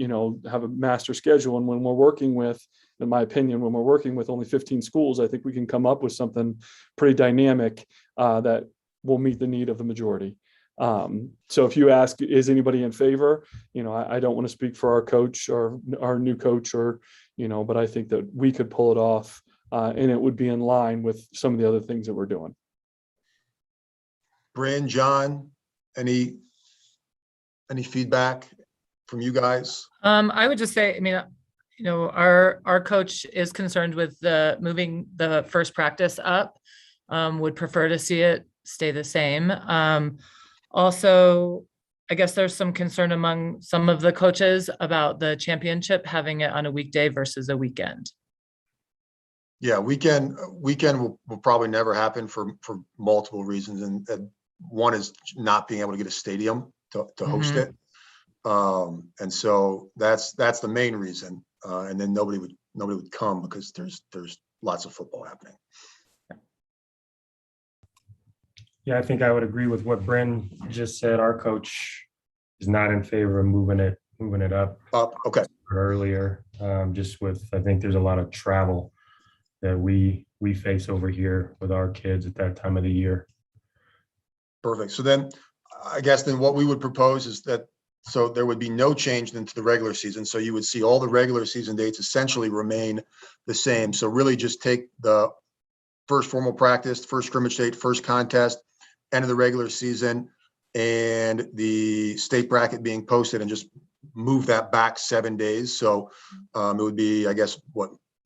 H: have a master schedule. And when we're working with, in my opinion, when we're working with only 15 schools, I think we can come up with something pretty dynamic that will meet the need of the majority. So if you ask, is anybody in favor? I don't want to speak for our coach or our new coach but I think that we could pull it off and it would be in line with some of the other things that we're doing.
A: Bryn, John, any feedback from you guys?
I: I would just say, our coach is concerned with moving the first practice up. Would prefer to see it stay the same. Also, I guess there's some concern among some of the coaches about the championship having it on a weekday versus a weekend.
A: Yeah, weekend will probably never happen for multiple reasons, and one is not being able to get a stadium to host it, and so that's the main reason. And then nobody would come because there's lots of football happening.
J: Yeah, I think I would agree with what Bryn just said. Our coach is not in favor of moving it up
A: Okay.
J: earlier. Just with, I think there's a lot of travel that we face over here with our kids at that time of the year.
A: Perfect. So then I guess then what we would propose is that, so there would be no change into the regular season. So you would see all the regular season dates essentially remain the same. So really just take the first formal practice, first scrimmage date, first contest, end of the regular season, and the state bracket being posted, and just move that back 7 days. So it would be, I guess,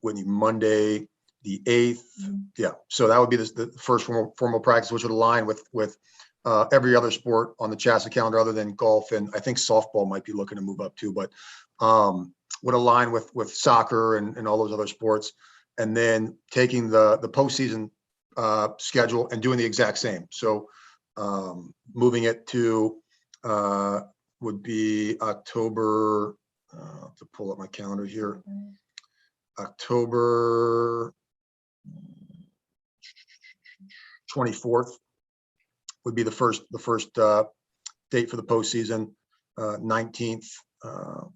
A: Monday, the 8th. Yeah. So that would be the first formal practice, which would align with every other sport on the CHSAA calendar other than golf. And I think softball might be looking to move up too, but would align with soccer and all those other sports. And then taking the postseason schedule and doing the exact same. So moving it to would be October, to pull up my calendar here, October 24th would be the first date for the postseason. 19th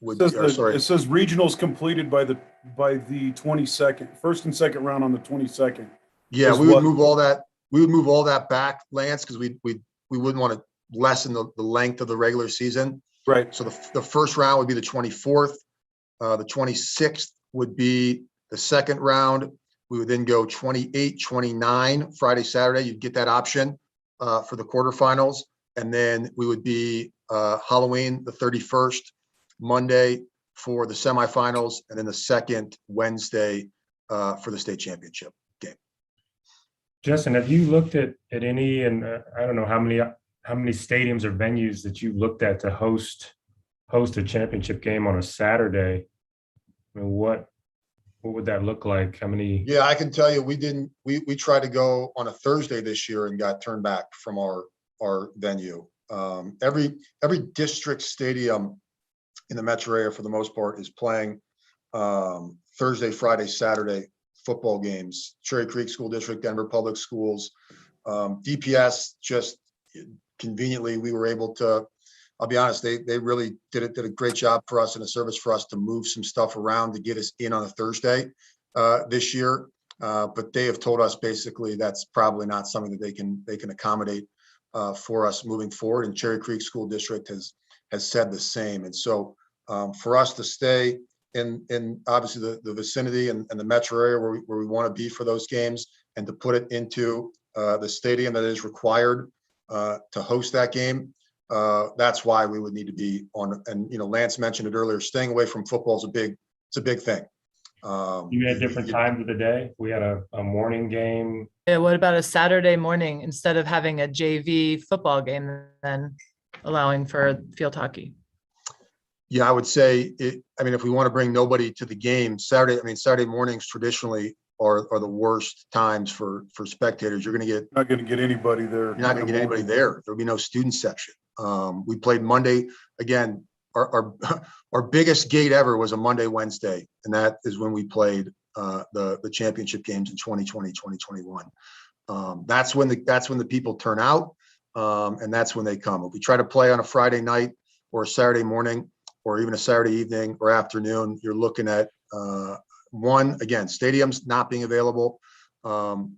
A: would,
C: it says regionals completed by the 22nd, first and second round on the 22nd.
A: Yeah, we would move all that. We would move all that back, Lance, because we wouldn't want to lessen the length of the regular season.
C: Right.
A: So the first round would be the 24th. The 26th would be the second round. We would then go 28, 29, Friday, Saturday. You'd get that option for the quarterfinals. And then we would be Halloween, the 31st, Monday for the semifinals, and then the second Wednesday for the state championship game.
J: Justin, have you looked at any, and I don't know how many stadiums or venues that you looked at to host a championship game on a Saturday? I mean, what would that look like? How many?
A: Yeah, I can tell you, we tried to go on a Thursday this year and got turned back from our venue. Every district stadium in the metro area, for the most part, is playing Thursday, Friday, Saturday football games. Cherry Creek School District, Denver Public Schools, DPS. Just conveniently, we were able to. I'll be honest, they really did a great job for us and a service for us to move some stuff around to get us in on a Thursday this year. But they have told us basically that's probably not something that they can accommodate for us moving forward. And Cherry Creek School District has said the same. And so for us to stay in obviously the vicinity and the metro area where we want to be for those games, and to put it into the stadium that is required to host that game. That's why we would need to be on. And Lance mentioned it earlier. Staying away from football is a big thing.
J: You had different times of the day. We had a morning game.
I: Yeah, what about a Saturday morning instead of having a JV football game, then allowing for field hockey?
A: Yeah, I would say if we want to bring nobody to the game, Saturday mornings traditionally are the worst times for spectators. You're not going to get anybody there. You're not going to get anybody there. There'll be no student section. We played Monday again. Our biggest gate ever was a Monday, Wednesday, and that is when we played the championship games in 2020, 2021. That's when the people turn out, and that's when they come. If we try to play on a Friday night or a Saturday morning or even a Saturday evening or afternoon, you're looking at stadiums not being available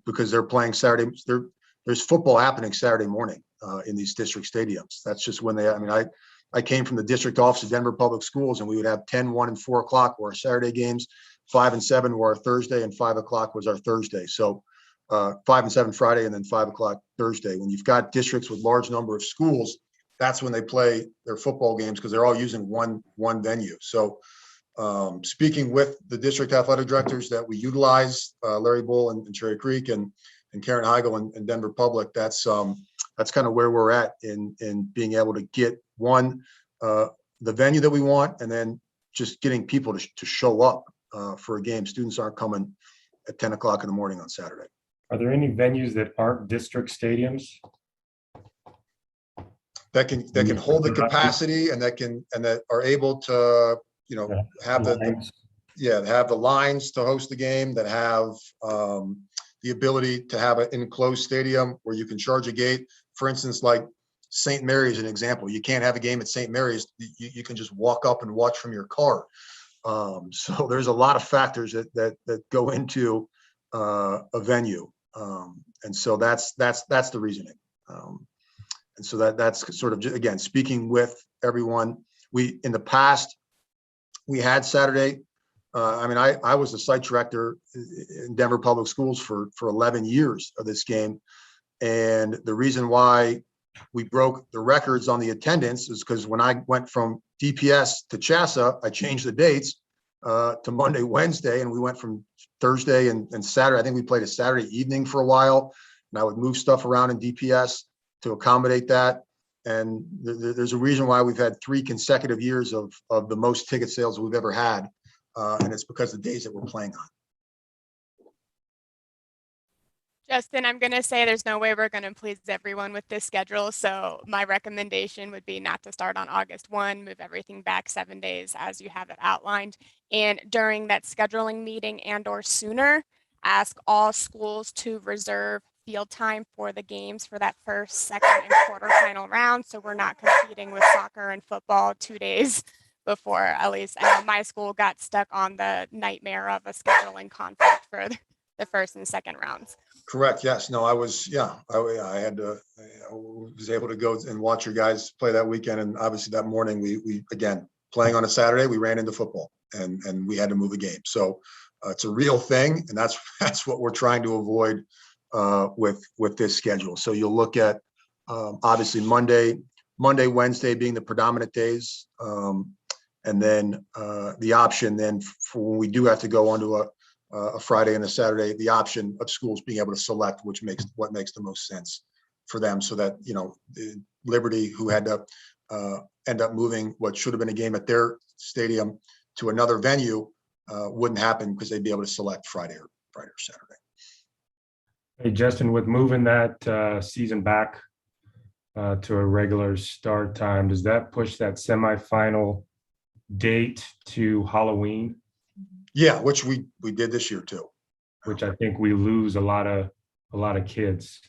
A: because they're playing Saturday. There's football happening Saturday morning. in these district stadiums. That's just when I came from the district office of Denver Public Schools, and we would have 10, 1, and 4 o'clock were our Saturday games, 5 and 7 were our Thursday, and 5 o'clock was our Thursday. So 5 and 7 Friday, and then 5 o'clock Thursday. When you've got districts with large number of schools, that's when they play their football games because they're all using one venue. So speaking with the district athletic directors that we utilize, Larry Bull and Cherry Creek and Karen Heigl and Denver Public, that's kind of where we're at in being able to get the venue that we want, and then just getting people to show up for a game. Students aren't coming at 10 o'clock in the morning on Saturday.
J: Are there any venues that aren't district stadiums?
A: That can hold the capacity and that are able to, have the lines to host the game, that have the ability to have an enclosed stadium where you can charge a gate. For instance, like St. Mary's, an example. You can't have a game at St. Mary's. You can just walk up and watch from your car. So there's a lot of factors that go into a venue, and so that's the reasoning. And so that's sort of, again, speaking with everyone. In the past, we had Saturday. I was the site director in Denver Public Schools for 11 years of this game. And the reason why we broke the records on the attendance is because when I went from DPS to CHSAA, I changed the dates to Monday, Wednesday, and we went from Thursday and Saturday. I think we played a Saturday evening for a while, and I would move stuff around in DPS to accommodate that. And there's a reason why we've had 3 consecutive years of the most ticket sales we've ever had. And it's because of the days that we're playing on.
E: Justin, I'm going to say there's no way we're going to please everyone with this schedule. So my recommendation would be not to start on August 1, move everything back 7 days as you have it outlined. And during that scheduling meeting and/or sooner, ask all schools to reserve field time for the games for that first, second, and quarterfinal round. So we're not competing with soccer and football 2 days before. At least I know my school got stuck on the nightmare of a scheduling conflict for the first and second rounds.
A: Correct. Yes. No, I was able to go and watch your guys play that weekend. And obviously that morning we again, playing on a Saturday, we ran into football and we had to move a game. So it's a real thing. And that's what we're trying to avoid with this schedule. So you'll look at obviously Monday, Wednesday being the predominant days. And then the option then for when we do have to go onto a Friday and a Saturday, the option of schools being able to select what makes the most sense for them, so that Liberty, who had to end up moving what should have been a game at their stadium to another venue, wouldn't happen because they'd be able to select Friday or Saturday.
J: Hey, Justin, with moving that season back to a regular start time, does that push that semifinal date to Halloween?
A: Yeah, which we did this year too.
J: Which I think we lose a lot of kids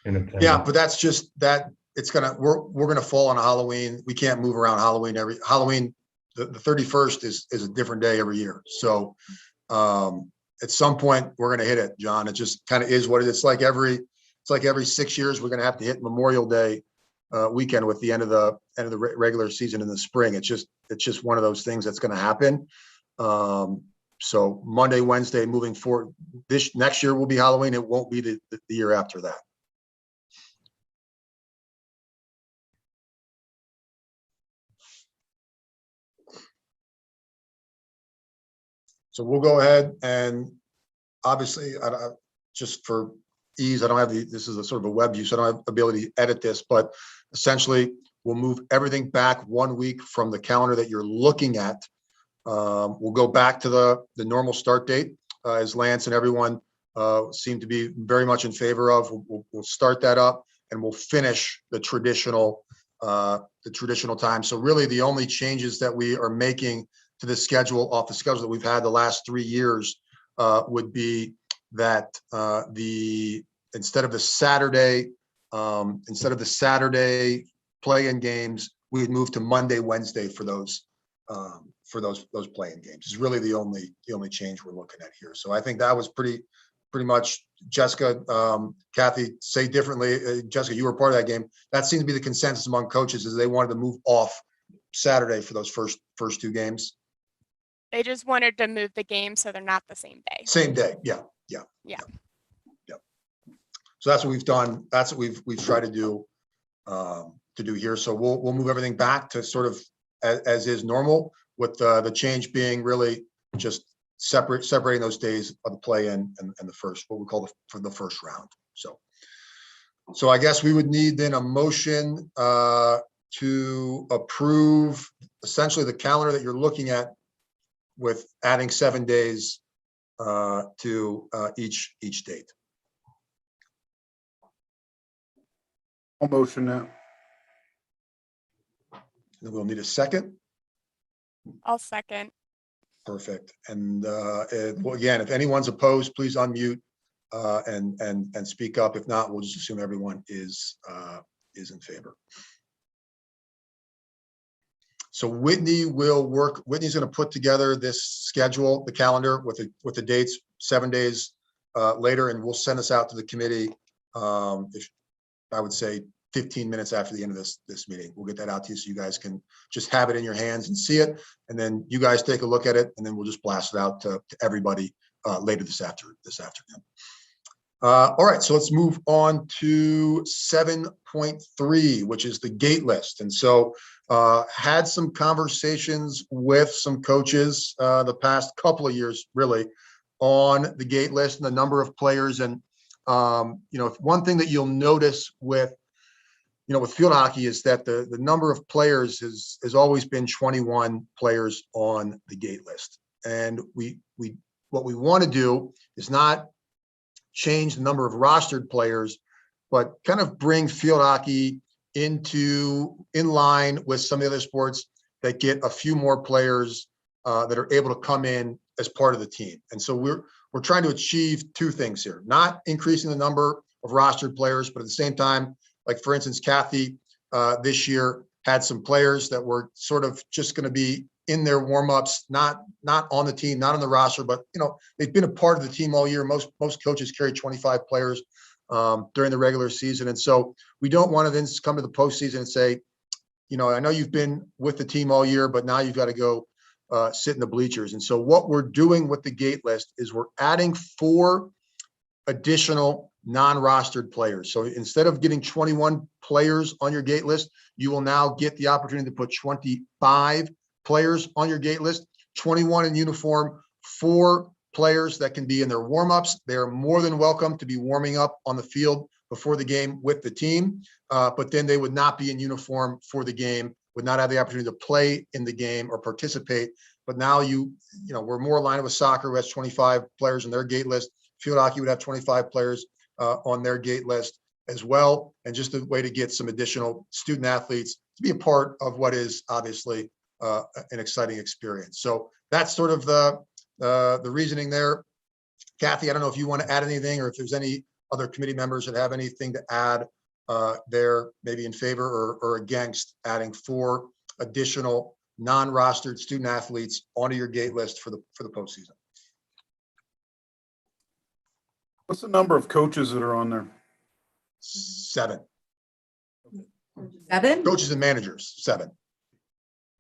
J: in attendance.
A: Yeah, but that's just that we're gonna fall on a Halloween. We can't move around Halloween. The 31st is a different day every year. So at some point we're gonna hit it, John. It just kind of is what it is. It's like every 6 years we're gonna have to hit Memorial Day weekend with the end of the regular season in the spring. It's just one of those things that's gonna happen. So Monday, Wednesday, moving forward, this next year will be Halloween. It won't be the year after that. So we'll go ahead and obviously, just for ease, I don't have this is a sort of a web view, so I don't have the ability to edit this, but essentially we'll move everything back 1 week from the calendar that you're looking at. We'll go back to the normal start date, as Lance and everyone seem to be very much in favor of. We'll start that up and we'll finish the traditional time. So really the only changes that we are making to the schedule off the schedule that we've had the last 3 years would be that instead of the Saturday play-in games, we would move to Monday, Wednesday for those play-in games. Is really the only change we're looking at here. So I think that was pretty pretty much Jessica, Kathy say differently. Jessica, you were part of that game. That seemed to be the consensus among coaches, is they wanted to move off Saturday for those first two games.
E: They just wanted to move the game so they're not the same day.
A: Same day. Yeah. So that's what we've done. That's what we've tried to do here. So we'll move everything back to sort of as is normal, with the change being really just separating those days of the play-in and the first, what we call the first round. So I guess we would need then a motion to approve essentially the calendar that you're looking at, with adding 7 days to each date.
C: I'll motion that.
A: And we'll need a second.
E: I'll second.
A: Perfect. And well, again, if anyone's opposed, please unmute and speak up. If not, we'll just assume everyone is in favor. So Whitney's going to put together this schedule, the calendar with the dates 7 days later, and we'll send this out to the committee. If I would say 15 minutes after the end of this meeting, we'll get that out to you so you guys can just have it in your hands and see it. And then you guys take a look at it, and then we'll just blast it out to everybody later this afternoon. All right, so let's move on to 7.3, which is the gate list. And so had some conversations with some coaches the past couple of years, really, on the gate list and the number of players. And one thing that you'll notice with field hockey is that the number of players has always been 21 players on the gate list. And what we want to do is not change the number of rostered players, but kind of bring field hockey in line with some of the other sports that get a few more players that are able to come in as part of the team. And so we're trying to achieve two things here: not increasing the number of rostered players, but at the same time, like for instance, Kathy this year had some players that were sort of just going to be in their warmups, not on the team, not on the roster, but they've been a part of the team all year. Most coaches carry 25 players during the regular season, and so we don't want to then come to the postseason and say, I know you've been with the team all year, but now you've got to go sit in the bleachers. And so what we're doing with the gate list is we're adding 4 additional non-rostered players. So instead of getting 21 players on your gate list, you will now get the opportunity to put 25 players on your gate list, 21 in uniform, 4 players that can be in their warmups. They're more than welcome to be warming up on the field before the game with the team, but then they would not be in uniform for the game, would not have the opportunity to play in the game or participate. But now we're more aligned with soccer, who has 25 players on their gate list. Field hockey would have 25 players on their gate list as well, and just a way to get some additional student athletes to be a part of what is obviously an exciting experience. So that's sort of the reasoning there. Kathy, I don't know if you want to add anything, or if there's any other committee members that have anything to add there, maybe in favor or against adding 4 additional non-rostered student athletes onto your gate list for the postseason.
C: What's the number of coaches that are on there?
A: 7
D: 7?
A: coaches and managers. 7.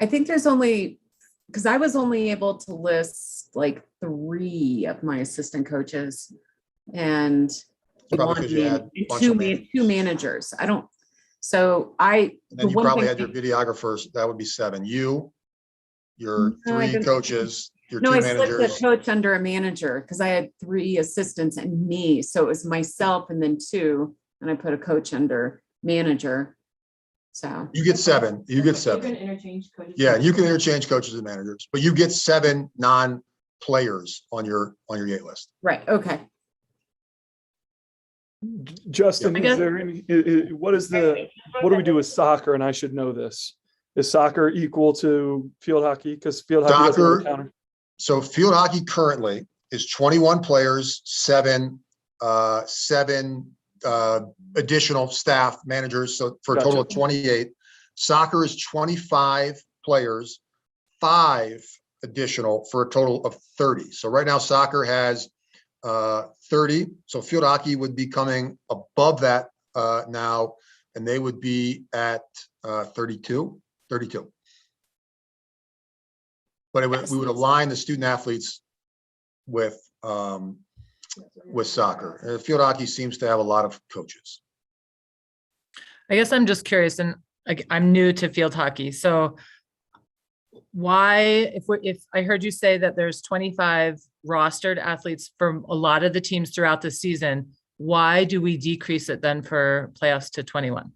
D: I think there's only, because I was only able to list like 3 of my assistant coaches, and
A: Probably because you had a bunch
D: two
A: of managers.
D: two managers. I don't. So and
A: then you probably had your videographers. That would be 7. Your
D: No, I
A: 3
D: didn't.
A: coaches, your
D: No,
A: 2
D: I slipped a
A: managers.
D: coach under a manager because I had 3 assistants and me. So it was myself and then 2, and I put a coach under manager. So
A: You get 7. You get 7.
B: You can interchange coaches.
A: Yeah, you can interchange coaches and managers, but you get 7 non-players on your gate list.
D: right, okay.
H: Justin,
I: I
H: is
I: guess-
H: there any, what do we do with soccer? And I should know this. Is soccer equal to field hockey? Because field hockey doesn't have a
A: Soccer-
H: counter.
A: So field hockey currently is 21 players, 7 additional staff managers, so for a total of
H: Gotcha.
A: 28. Soccer is 25 players, 5 additional for a total of 30. So right now soccer has 30. So field hockey would be coming above that now, and they would be at 32. But we would align the student athletes with soccer. Field hockey seems to have a lot of coaches.
I: I guess I'm just curious, and I'm new to field hockey. So why, if I heard you say that there's 25 rostered athletes from a lot of the teams throughout the season, why do we decrease it then for playoffs to 21?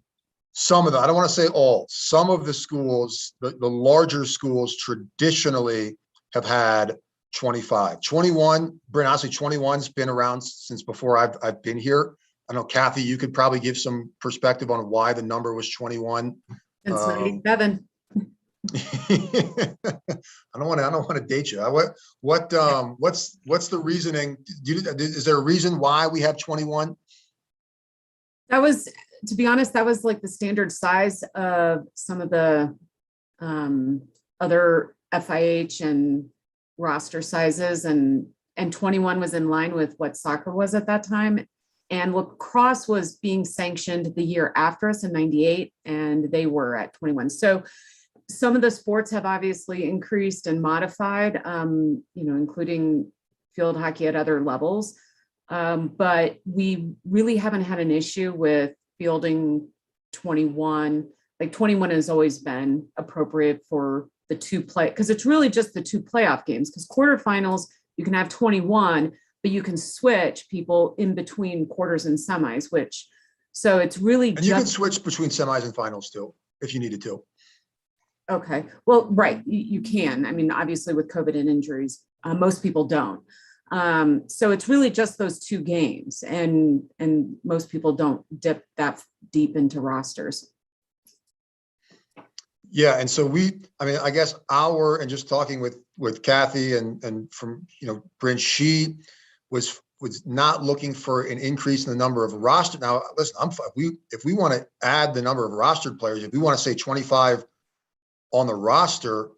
A: Some of them, I don't want to say all, some of the schools, the larger schools traditionally have had 25. 21, Brent, honestly, 21's been around since before I've been here. I know, Kathy, you could probably give some perspective on why the number was 21.
D: Since 97.
A: I don't want to date you. What's the reasoning? Is there a reason why we have 21?
D: That was, to be honest, that was like the standard size of some of the other FIH and roster sizes, and 21 was in line with what soccer was at that time. And lacrosse was being sanctioned the year after us in 98, and they were at 21. So some of the sports have obviously increased and modified, including field hockey at other levels. But we really haven't had an issue with fielding 21. Like 21 has always been appropriate for the because it's really just the 2 playoff games, because quarterfinals, you can have 21, but you can switch people in between quarters and semis, so it's really
A: and you can switch between semis and finals too, if you needed to.
D: Okay. Well, right. You can. I mean, obviously with COVID and injuries, most people don't. So it's really just those 2 games, and most people don't dip that deep into rosters.
A: Yeah. And so I guess and just talking with Kathy and from, Brent, she was not looking for an increase in the number of roster. Now, listen, if we want to add the number of rostered players, if we want to say 25 on the roster,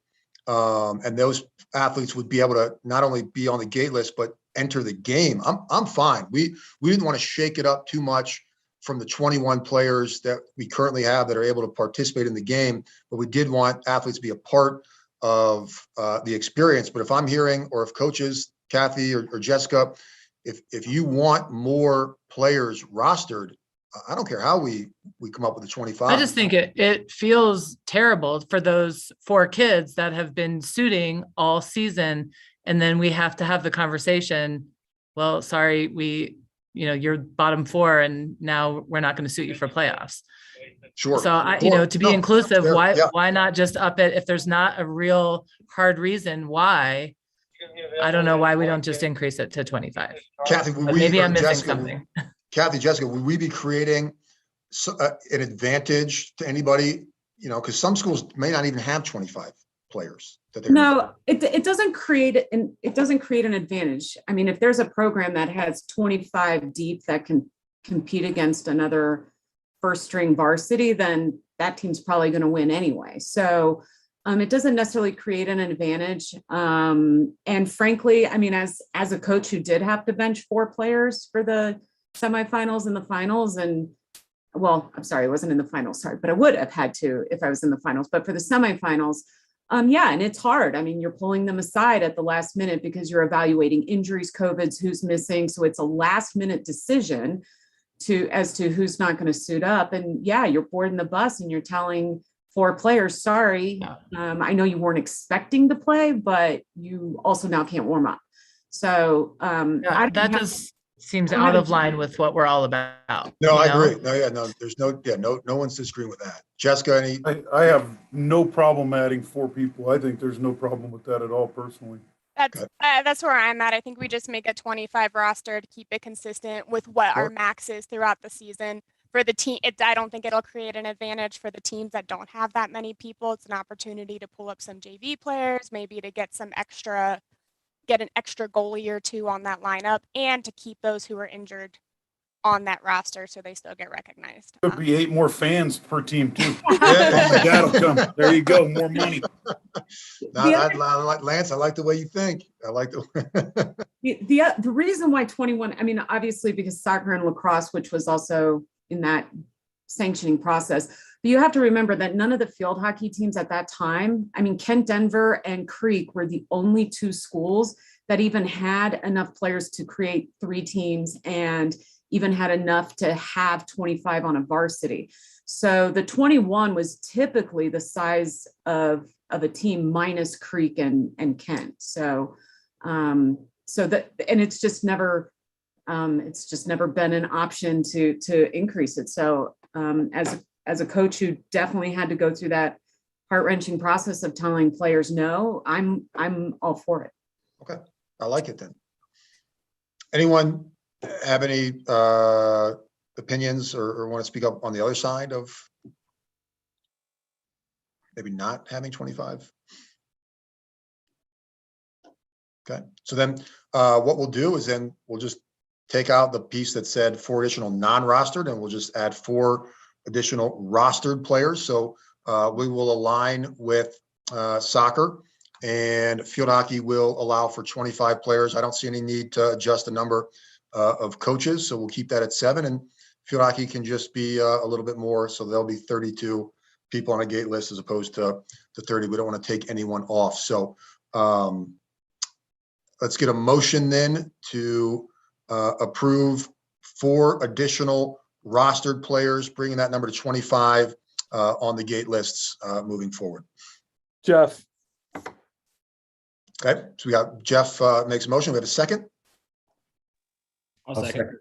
A: and those athletes would be able to not only be on the gate list, but enter the game, I'm fine. We didn't want to shake it up too much from the 21 players that we currently have that are able to participate in the game, but we did want athletes to be a part of the experience. But if I'm hearing, or if coaches, Kathy or Jessica, if you want more players rostered, I don't care how we come up with the 25.
I: I just think it feels terrible for those 4 kids that have been suiting all season. And then we have to have the conversation. Well, sorry, you're bottom 4 and now we're not going to suit you for playoffs.
A: Sure.
I: So to be inclusive,
A: fair,
I: why not just up it? If there's not a real hard reason why, I don't know why we don't just increase it to 25.
A: Kathy,
I: maybe I'm missing something.
A: Kathy, Jessica, would we be creating an advantage to anybody? Because some schools may not even have 25 players.
D: No, it doesn't create an advantage. I mean, if there's a program that has 25 deep that can compete against another first string varsity, then that team's probably going to win anyway. So it doesn't necessarily create an advantage. And frankly, I mean, as a coach who did have to bench 4 players for the semifinals and the finals, and well, I'm sorry, I wasn't in the finals, but I would have had to if I was in the finals, but for the semifinals, and it's hard. I mean, you're pulling them aside at the last minute because you're evaluating injuries, COVIDs, who's missing. So it's a last minute decision as to who's not going to suit up. And you're boarding the bus and you're telling 4 players, sorry, I know you weren't expecting to play, but you also now can't warm up. So
I: that just seems out of line with what we're all about.
A: No, I agree. No, there's no one's disagreeing with that. Jessica,
C: I have no problem adding 4 people. I think there's no problem with that at all, personally.
E: That's where I'm at. I think we just make a 25 roster to keep it consistent with what our max is throughout the season. For the team, I don't think it'll create an advantage for the teams that don't have that many people. It's an opportunity to pull up some JV players, maybe to get an extra goalie or 2 on that lineup, and to keep those who are injured on that roster, so they still get recognized.
C: Could be 8 more fans per team too.
A: Yeah.
C: That'll come. There you go. More money.
A: Lance, I like the way you think. I like the.
D: The reason why 21, I mean, obviously because soccer and lacrosse, which was also in that sanctioning process, but you have to remember that none of the field hockey teams at that time, I mean, Kent Denver and Creek were the only 2 schools that even had enough players to create 3 teams and even had enough to have 25 on a varsity. So the 21 was typically the size of a team minus Creek and Kent. So that, and it's just never been an option to increase it. So as a coach who definitely had to go through that heart-wrenching process of telling players no, I'm all for it.
A: Okay, I like it then. Anyone have any opinions or want to speak up on the other side of maybe not having 25? Okay, so then what we'll do is then we'll just take out the piece that said 4 additional non-rostered, and we'll just add 4 additional rostered players. So we will align with soccer, and field hockey will allow for 25 players. I don't see any need to adjust the number of coaches, so we'll keep that at 7, and field hockey can just be a little bit more, so there'll be 32 people on a gate list as opposed to 30. We don't want to take anyone off. So let's get a motion then to approve 4 additional rostered players, bringing that number to 25 on the gate lists moving forward.
H: Jeff.
A: Okay, so we got Jeff makes a motion. We have a second.
K: I'll second.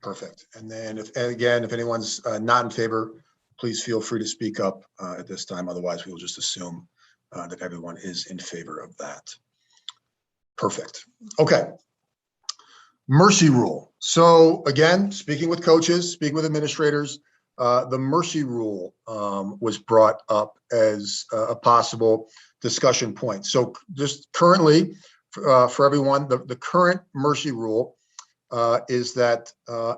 A: Perfect. And then if anyone's not in favor, please feel free to speak up at this time. Otherwise, we will just assume that everyone is in favor of that. Perfect. Okay. Mercy rule. So again, speaking with coaches, speaking with administrators, the mercy rule was brought up as a possible discussion point. So just currently, for everyone, the current mercy rule is that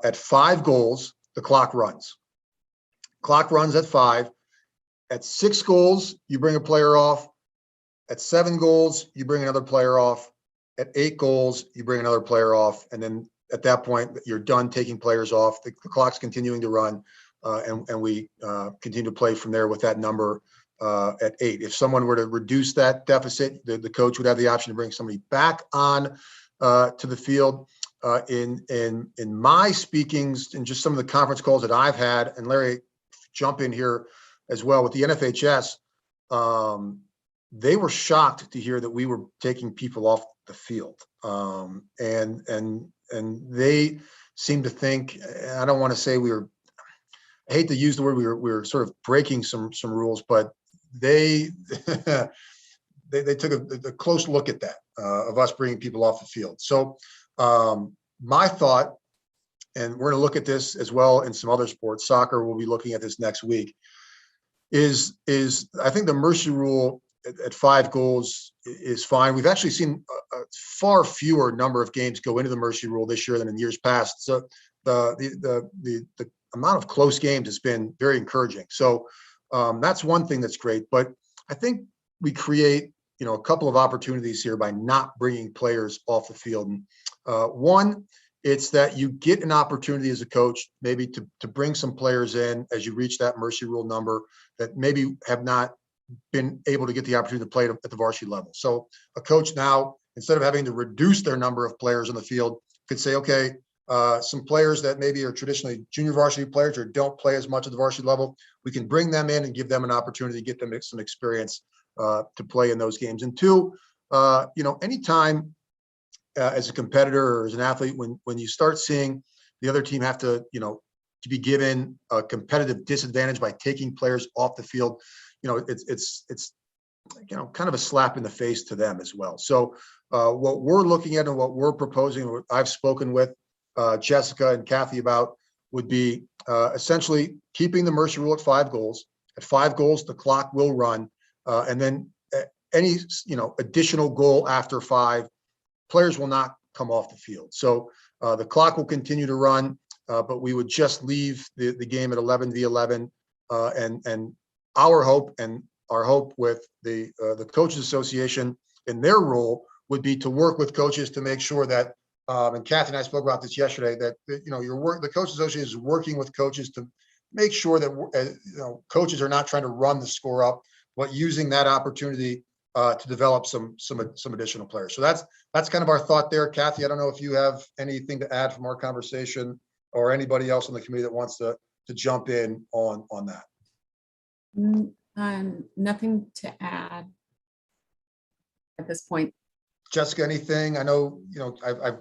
A: at 5 goals, the clock runs. Clock runs at 5. At 6 goals, you bring a player off. At 7 goals, you bring another player off. At 8 goals, you bring another player off. And then at that point, you're done taking players off. The clock's continuing to run, and we continue to play from there with that number at 8. If someone were to reduce that deficit, the coach would have the option to bring somebody back on to the field. In my speakings and just some of the conference calls that I've had, and Larry, jump in here as well with the NFHS, they were shocked to hear that we were taking people off the field, and they seem to think, I don't want to say I hate to use the word we were sort of breaking some rules, but they they took a close look at that of us bringing people off the field. So my thought, and we're going to look at this as well in some other sports, soccer, we'll be looking at this next week, is I think the mercy rule at 5 goals is fine. We've actually seen a far fewer number of games go into the mercy rule this year than in years past. So the amount of close games has been very encouraging. So that's one thing that's great. But I think we create a couple of opportunities here by not bringing players off the field. And one, it's that you get an opportunity as a coach maybe to bring some players in as you reach that mercy rule number that maybe have not been able to get the opportunity to play at the varsity level. So a coach now, instead of having to reduce their number of players on the field, could say, okay, some players that maybe are traditionally junior varsity players or don't play as much at the varsity level, we can bring them in and give them an opportunity to get them some experience to play in those games. And 2, anytime as a competitor or as an athlete, when you start seeing the other team have to be given a competitive disadvantage by taking players off the field, it's kind of a slap in the face to them as well. So what we're looking at and what we're proposing, what I've spoken with Jessica and Kathy about, would be essentially keeping the mercy rule at 5 goals. At 5 goals, the clock will run, and then any additional goal after 5, players will not come off the field. So the clock will continue to run. but we would just leave the game at 11v11. And our hope and our hope with the Coaches Association in their role would be to work with coaches to make sure that, and Kathy and I spoke about this yesterday, that the Coaches Association is working with coaches to make sure that coaches are not trying to run the score up, but using that opportunity to develop some additional players. So that's kind of our thought there. Kathy, I don't know if you have anything to add from our conversation, or anybody else on the committee that wants to jump in on that.
D: Nothing to add at this point.
A: Jessica, anything? I know,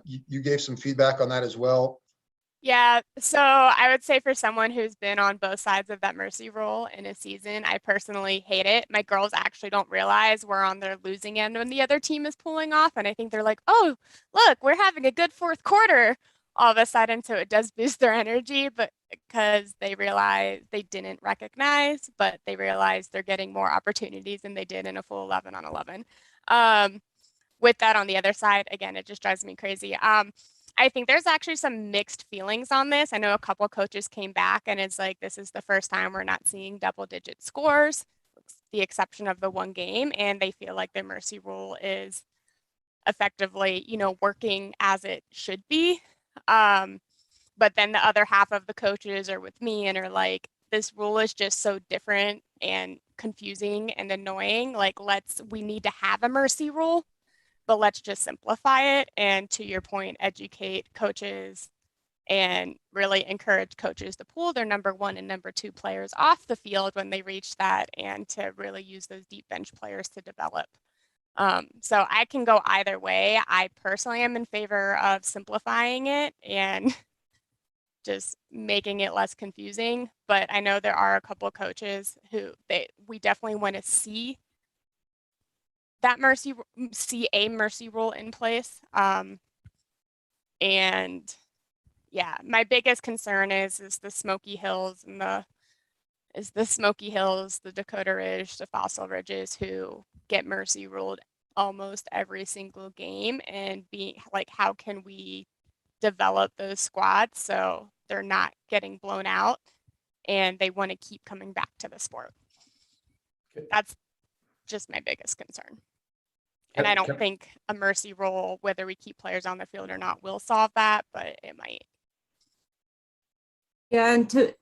A: you gave some feedback on that as well.
E: Yeah, so I would say for someone who's been on both sides of that mercy rule in a season, I personally hate it. My girls actually don't realize we're on their losing end when the other team is pulling off. And I think they're like, oh, look, we're having a good fourth quarter all of a sudden. So it does boost their energy, but because they realize they didn't recognize, but they realize they're getting more opportunities than they did in a full 11 on 11. With that on the other side, again, it just drives me crazy. I think there's actually some mixed feelings on this. I know a couple of coaches came back and it's like, this is the first time we're not seeing double-digit scores, with the exception of the one game, and they feel like the mercy rule is effectively, working as it should be. But then the other half of the coaches are with me and are like, this rule is just so different and confusing and annoying. Like, we need to have a mercy rule, but let's just simplify it. And to your point, educate coaches and really encourage coaches to pull their number 1 and number 2 players off the field when they reach that, and to really use those deep bench players to develop. So I can go either way. I personally am in favor of simplifying it and just making it less confusing. But I know there are a couple of coaches who we definitely want to see that mercy rule in place. And yeah, my biggest concern is the Smoky Hills and the Dakota Ridge, the Fossil Ridges, who get mercy ruled almost every single game, and being like, how can we develop those squads so they're not getting blown out and they want to keep coming back to the sport. That's just my biggest concern. And I don't think a mercy rule, whether we keep players on the field or not, will solve that, but it might.
D: Yeah, and to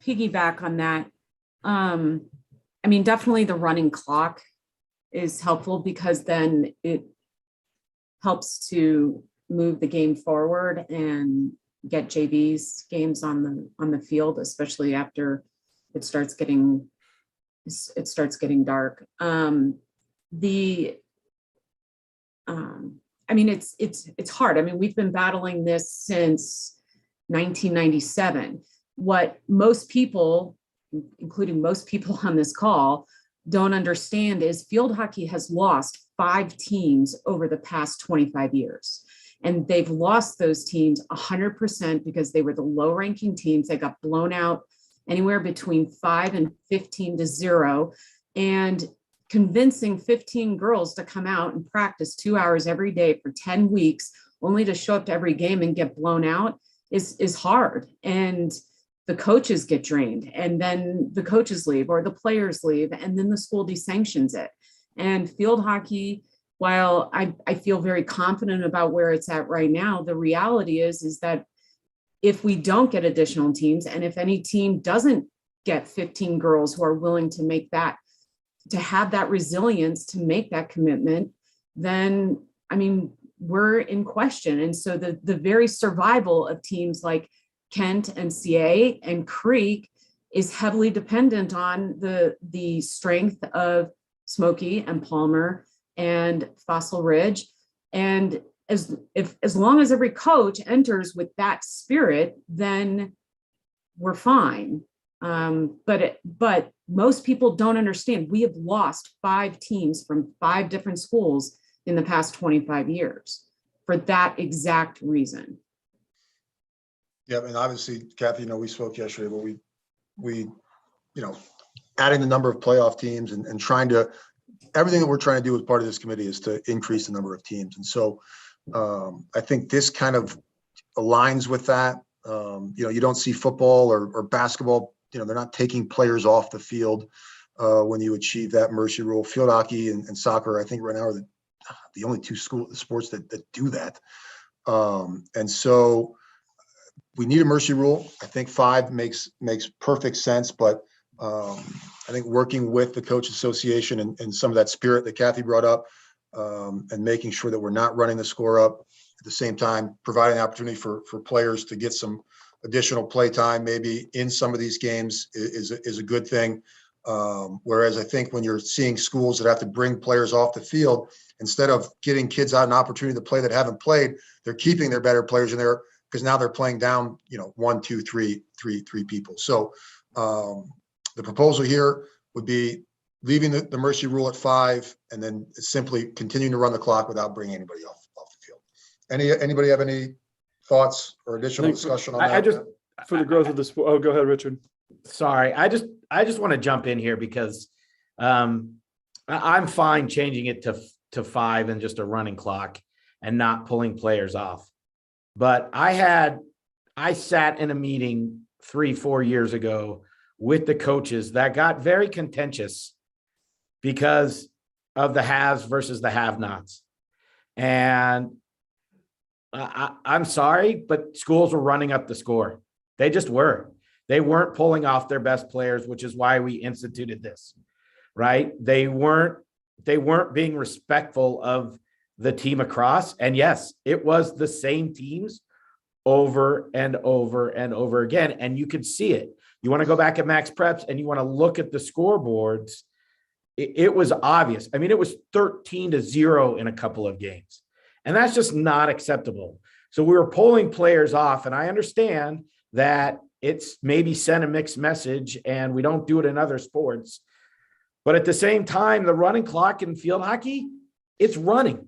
D: piggyback on that, definitely the running clock is helpful, because then it helps to move the game forward and get JV's games on the field, especially after it starts getting dark. It's hard. We've been battling this since 1997. What most people, including most people on this call, don't understand is field hockey has lost 5 teams over the past 25 years. And they've lost those teams 100% because they were the low ranking teams. They got blown out anywhere between 5 and 15-0. And convincing 15 girls to come out and practice 2 hours every day for 10 weeks, only to show up to every game and get blown out is hard. And the coaches get drained, and then the coaches leave or the players leave, and then the school desanctions it. And field hockey, while I feel very confident about where it's at right now, the reality is that if we don't get additional teams, and if any team doesn't get 15 girls who are willing to make that, to have that resilience to make that commitment, then we're in question. And so the very survival of teams like Kent and CA and Creek is heavily dependent on the strength of Smoky and Palmer and Fossil Ridge. And as long as every coach enters with that spirit, then we're fine. But most people don't understand. We have lost 5 teams from 5 different schools in the past 25 years for that exact reason.
A: Yeah, and obviously, Kathy, we spoke yesterday, but we adding the number of playoff teams and trying to, everything that we're trying to do as part of this committee is to increase the number of teams. And so I think this kind of aligns with that. You don't see football or basketball, they're not taking players off the field when you achieve that mercy rule. Field hockey and soccer, I think right now are the only two sports that do that. And so we need a mercy rule. I think 5 makes perfect sense, but I think working with the coach association and some of that spirit that Kathy brought up, and making sure that we're not running the score up, at the same time providing an opportunity for players to get some additional play time maybe in some of these games is a good thing. Whereas I think when you're seeing schools that have to bring players off the field, instead of getting kids out an opportunity to play that haven't played, they're keeping their better players in there because now they're playing down, 1, 2, 3 people. So the proposal here would be leaving the mercy rule at 5 and then simply continuing to run the clock without bringing anybody off the field. Anybody have any thoughts or additional discussion on that?
G: I just
H: For the growth of the sport. Oh, go ahead, Richard.
G: sorry. I just want to jump in here because I'm fine changing it to 5 and just a running clock and not pulling players off. But I sat in a meeting 3-4 years ago with the coaches that got very contentious because of the haves versus the have-nots. And I'm sorry, but schools were running up the score. They just were. They weren't pulling off their best players, which is why we instituted this, right? They weren't being respectful of the team across. And yes, it was the same teams over and over and over again. And you could see it. You want to go back at Max Preps and you want to look at the scoreboards. It was obvious. I mean, it was 13-0 in a couple of games. And that's just not acceptable. So we were pulling players off. And I understand that it's maybe sent a mixed message and we don't do it in other sports. But at the same time, the running clock in field hockey, it's running.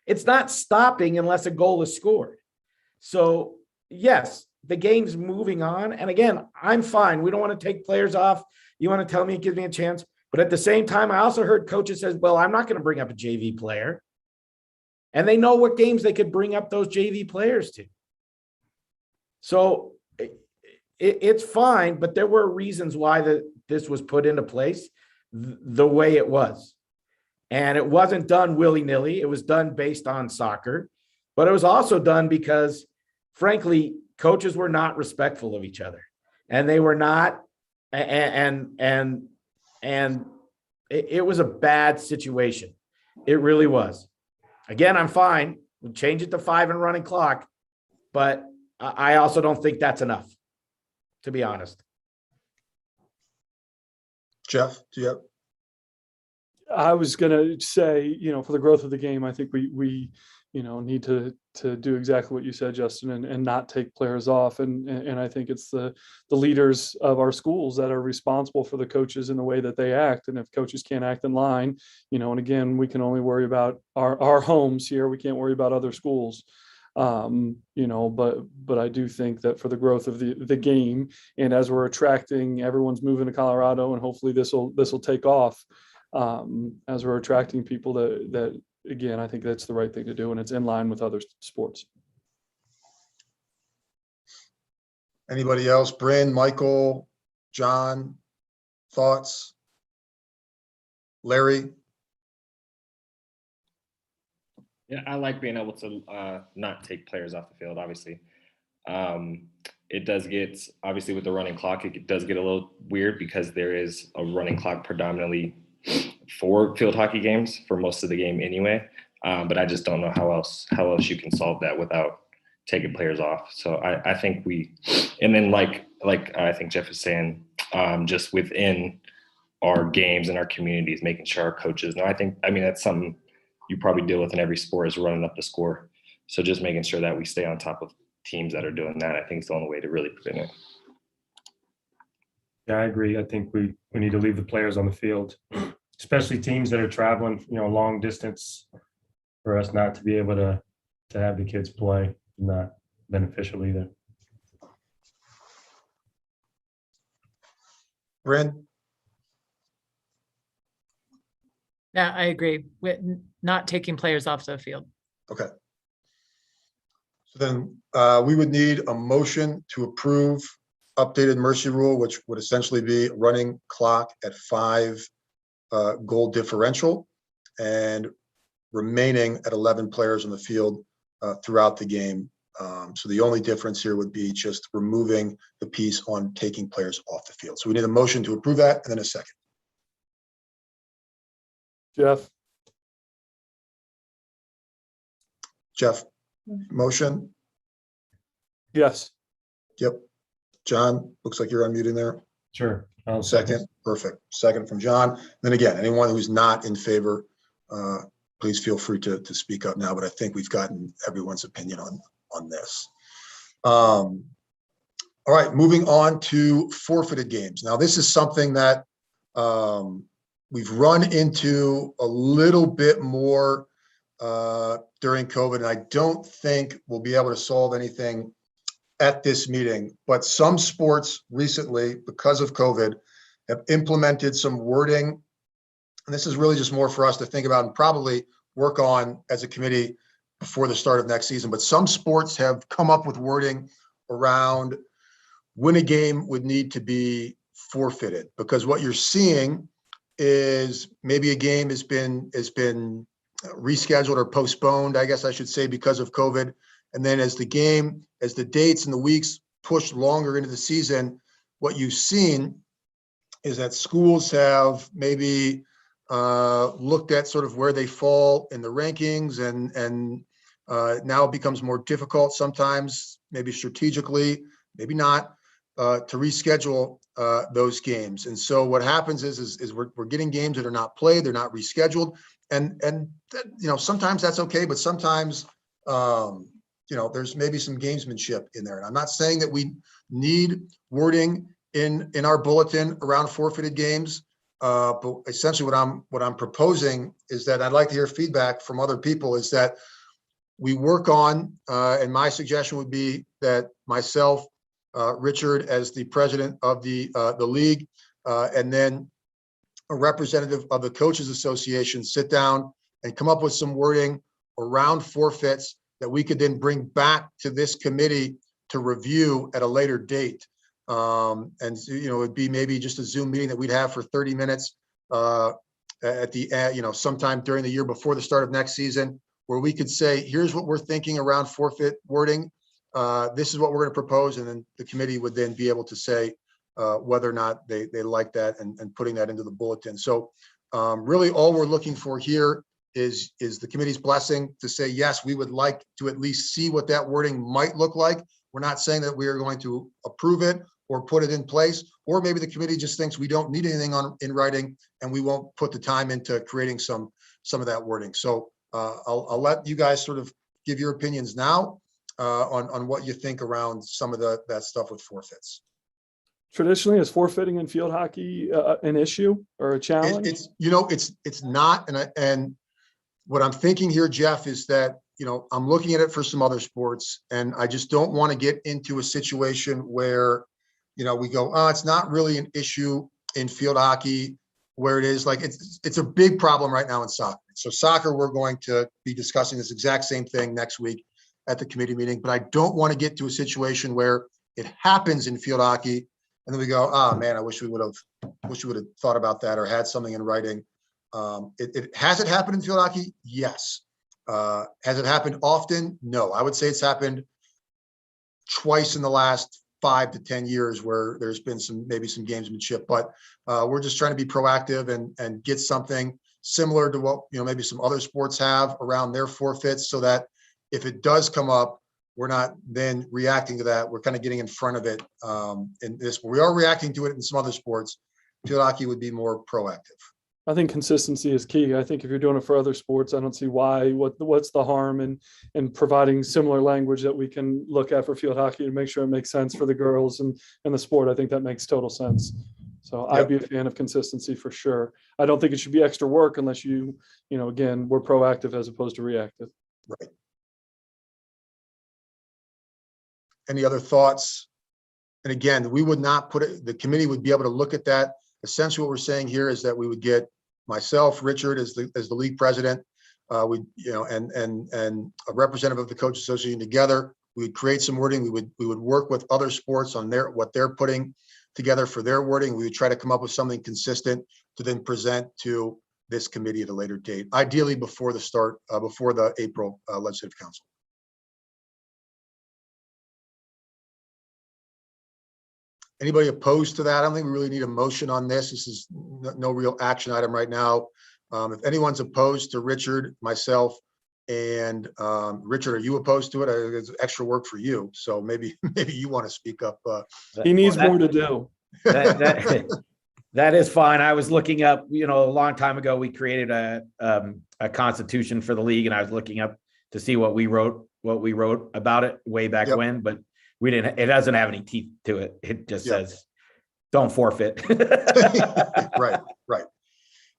G: It's not stopping unless a goal is scored. So yes, the game's moving on. And again, I'm fine. We don't want to take players off. You want to tell me it gives me a chance. But at the same time, I also heard coaches say, well, I'm not going to bring up a JV player. And they know what games they could bring up those JV players to. So it's fine, but there were reasons why this was put into place the way it was. And it wasn't done willy-nilly. It was done based on soccer. But it was also done because, frankly, coaches were not respectful of each other. And they were not, and it was a bad situation. It really was. Again, I'm fine. We'll change it to 5 and running clock. But I also don't think that's enough, to be honest.
A: Jeff, do you have?
H: I was going to say, for the growth of the game, I think we need to do exactly what you said, Justin, and not take players off. And I think it's the leaders of our schools that are responsible for the coaches in the way that they act. And if coaches can't act in line, and again, we can only worry about our homes here. We can't worry about other schools. But I do think that for the growth of the game, and as we're attracting, everyone's moving to Colorado, and hopefully this will take off. As we're attracting people that again, I think that's the right thing to do, and it's in line with other sports.
A: Anybody else? Bryn, Michael, John, thoughts? Larry?
K: Yeah, I like being able to not take players off the field, obviously. It does get, obviously with the running clock, it does get a little weird because there is a running clock predominantly for field hockey games for most of the game anyway. But I just don't know how else you can solve that without taking players off. So I think and then like I think Jeff is saying, just within our games and our communities, making sure our coaches know. I mean, that's something you probably deal with in every sport, is running up the score. So just making sure that we stay on top of teams that are doing that, I think is the only way to really prevent it.
J: Yeah, I agree. I think we need to leave the players on the field, especially teams that are traveling, long distance. For us not to be able to have the kids play, not beneficial either.
A: Bryn?
I: Yeah, I agree with not taking players off the field.
A: Okay. So then we would need a motion to approve updated mercy rule, which would essentially be running clock at 5 goal differential and remaining at 11 players on the field throughout the game. So the only difference here would be just removing the piece on taking players off the field. So we need a motion to approve that and then a second. Jeff, motion?
H: Yes.
A: Yep. John, looks like you're unmuting there.
J: Sure. I'll
A: Second, perfect. Second from John. Then again, anyone who's not in favor, please feel free to speak up now, but I think we've gotten everyone's opinion on this. All right, moving on to forfeited games. Now, this is something that we've run into a little bit more during COVID, and I don't think we'll be able to solve anything at this meeting, but some sports recently, because of COVID, have implemented some wording. And this is really just more for us to think about and probably work on as a committee before the start of next season. But some sports have come up with wording around when a game would need to be forfeited, because what you're seeing is maybe a game has been rescheduled or postponed, I guess I should say, because of COVID. And then as the dates and the weeks push longer into the season, what you've seen is that schools have maybe looked at sort of where they fall in the rankings, and now it becomes more difficult sometimes, maybe strategically, maybe not, to reschedule those games. And so what happens is we're getting games that are not played, they're not rescheduled, and sometimes that's okay, but sometimes there's maybe some gamesmanship in there. And I'm not saying that we need wording in our bulletin around forfeited games, but essentially what I'm proposing is that I'd like to hear feedback from other people, is that we work on, and my suggestion would be that myself, Richard, as the president of the league, and then a representative of the Coaches Association, sit down and come up with some wording around forfeits that we could then bring back to this committee to review at a later date. And it'd be maybe just a Zoom meeting that we'd have for 30 minutes at the sometime during the year before the start of next season, where we could say, here's what we're thinking around forfeit wording. This is what we're going to propose, and then the committee would then be able to say whether or not they like that and putting that into the bulletin. So really all we're looking for here is the committee's blessing to say, yes, we would like to at least see what that wording might look like. We're not saying that we are going to approve it or put it in place, or maybe the committee just thinks we don't need anything in writing and we won't put the time into creating some of that wording. So I'll let you guys sort of give your opinions now on what you think around some of that stuff with forfeits.
H: Traditionally, is forfeiting in field hockey an issue or a challenge?
A: It's not, and what I'm thinking here, Jeff, is that I'm looking at it for some other sports, and I just don't want to get into a situation where we go, oh, it's not really an issue in field hockey, where it is like it's a big problem right now in soccer. So soccer, we're going to be discussing this exact same thing next week at the committee meeting, but I don't want to get to a situation where it happens in field hockey and then we go, oh man, I wish we would have thought about that or had something in writing. Has it happened in field hockey? Yes. Has it happened often? No. I would say it's happened twice in the last 5 to 10 years where there's been maybe some gamesmanship, but we're just trying to be proactive and get something similar to what maybe some other sports have around their forfeits, so that if it does come up, we're not then reacting to that. We're kind of getting in front of it in this. We are reacting to it in some other sports. Field hockey would be more proactive.
H: I think consistency is key. I think if you're doing it for other sports, I don't see why. What's the harm in providing similar language that we can look at for field hockey to make sure it makes sense for the girls and the sport. I think that makes total sense. So I'd be a fan of consistency for sure. I don't think it should be extra work unless again, we're proactive as opposed to reactive.
A: Right. Any other thoughts? And again, we would not put it, the committee would be able to look at that. Essentially what we're saying here is that we would get myself, Richard, as the league president, and a representative of the Coaches Association together We would create some wording. We would work with other sports on what they're putting together for their wording. We would try to come up with something consistent to then present to this committee at a later date, ideally before the April Legislative Council. Anybody opposed to that? I don't think we really need a motion on this. This is no real action item right now. If anyone's opposed to Richard, myself, and Richard, are you opposed to it? It's extra work for you. So maybe you want to speak up.
H: He needs more to do.
G: That is fine. I was looking up, a long time ago, we created a constitution for the league, and I was looking up to see what we wrote about it way back when, but it doesn't have any teeth to it. It just says, don't forfeit.
A: Right.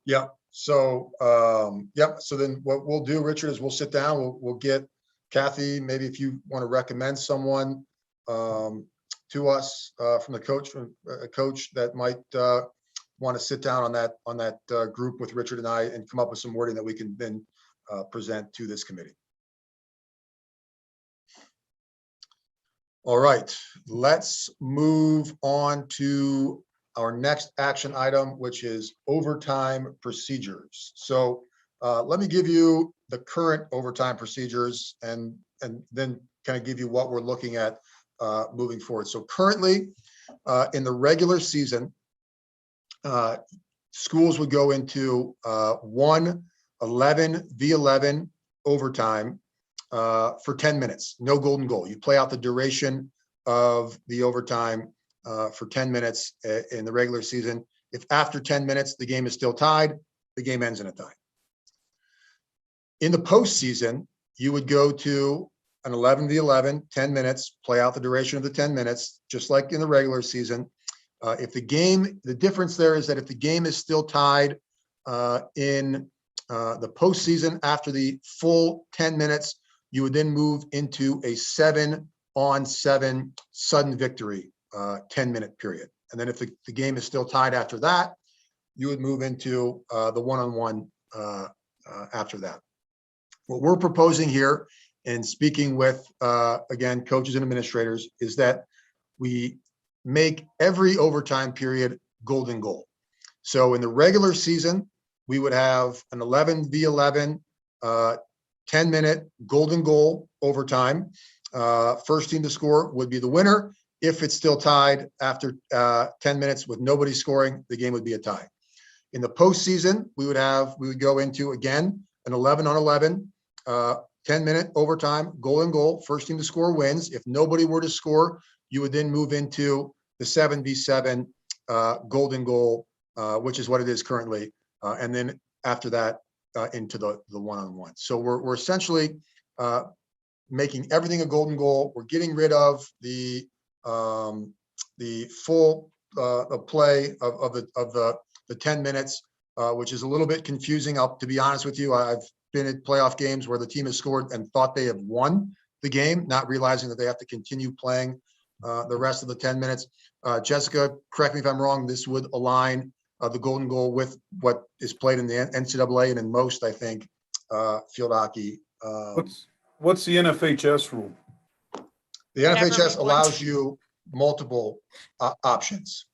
A: Yeah. So, So then what we'll do, Richard, is we'll sit down, we'll get Kathy, maybe if you want to recommend someone to us from a coach that might want to sit down on that group with Richard and I and come up with some wording that we can then present to this committee. All right, let's move on to our next action item, which is overtime procedures. So let me give you the current overtime procedures and then kind of give you what we're looking at moving forward. So currently in the regular season, schools would go into 1 11v11 overtime for 10 minutes, no golden goal. You play out the duration of the overtime for 10 minutes in the regular season. If after 10 minutes, the game is still tied, the game ends in a tie. In the postseason, you would go to an 11v11, 10 minutes, play out the duration of the 10 minutes, just like in the regular season. The difference there is that if the game is still tied in the postseason after the full 10 minutes, you would then move into a 7-on-7 sudden victory 10-minute period. And then if the game is still tied after that, you would move into the 1-on-1 after that. What we're proposing here and speaking with, again, coaches and administrators, is that we make every overtime period golden goal. So in the regular season, we would have an 11v11 10-minute golden goal overtime. First team to score would be the winner. If it's still tied after 10 minutes with nobody scoring, the game would be a tie. In the postseason, we would go into, again, an 11-on-11 10-minute overtime golden goal. First team to score wins. If nobody were to score, you would then move into the 7v7 golden goal, which is what it is currently. And then after that, into the 1-on-1. So we're essentially making everything a golden goal. We're getting rid of the full play of the 10 minutes, which is a little bit confusing. To be honest with you, I've been at playoff games where the team has scored and thought they have won the game, not realizing that they have to continue playing the rest of the 10 minutes. Jessica, correct me if I'm wrong, this would align the golden goal with what is played in the NCAA and in most, I think, field hockey.
C: What's the NFHS rule?
A: The NFHS allows you multiple options.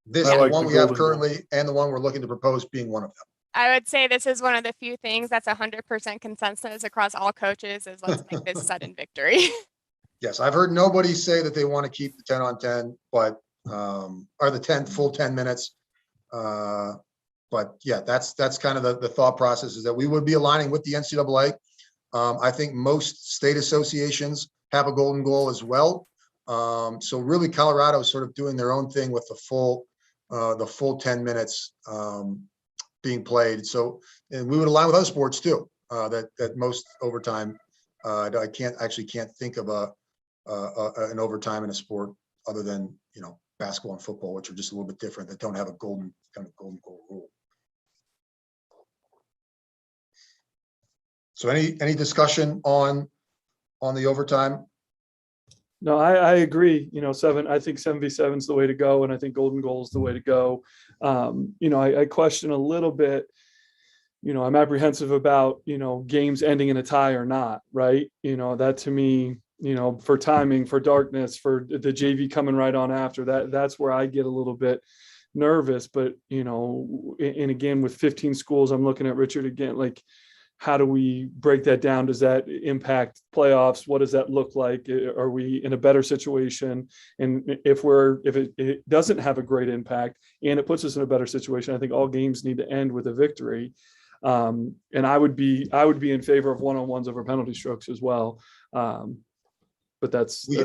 A: This
C: I
A: is
C: like
A: one
C: the
A: we have
C: golden goal.
A: currently, and the one we're looking to propose being one of them.
E: I would say this is one of the few things that's 100% consensus across all coaches is let's make this sudden victory.
A: Yes, I've heard nobody say that they want to keep the 10-on-10, but or the full 10 minutes. But yeah, that's kind of the thought process, is that we would be aligning with the NCAA. I think most state associations have a golden goal as well. So really Colorado is sort of doing their own thing with the full 10 minutes being played. So, and we would align with other sports too, that most overtime, I can't think of an overtime in a sport other than, basketball and football, which are just a little bit different, that don't have a golden goal rule. So any discussion on the overtime?
H: No, I agree. I think 7v7 is the way to go, and I think golden goal is the way to go. I question a little bit. I'm apprehensive about games ending in a tie or not, right? That to me for timing, for darkness, for the JV coming right on after that's where I get a little bit nervous. But, and again, with 15 schools, I'm looking at Richard again, like, how do we break that down? Does that impact playoffs? What does that look like? Are we in a better situation? And if it doesn't have a great impact and it puts us in a better situation, I think all games need to end with a victory. And I would be in favor of one-on-ones over penalty strokes as well. But that's
A: we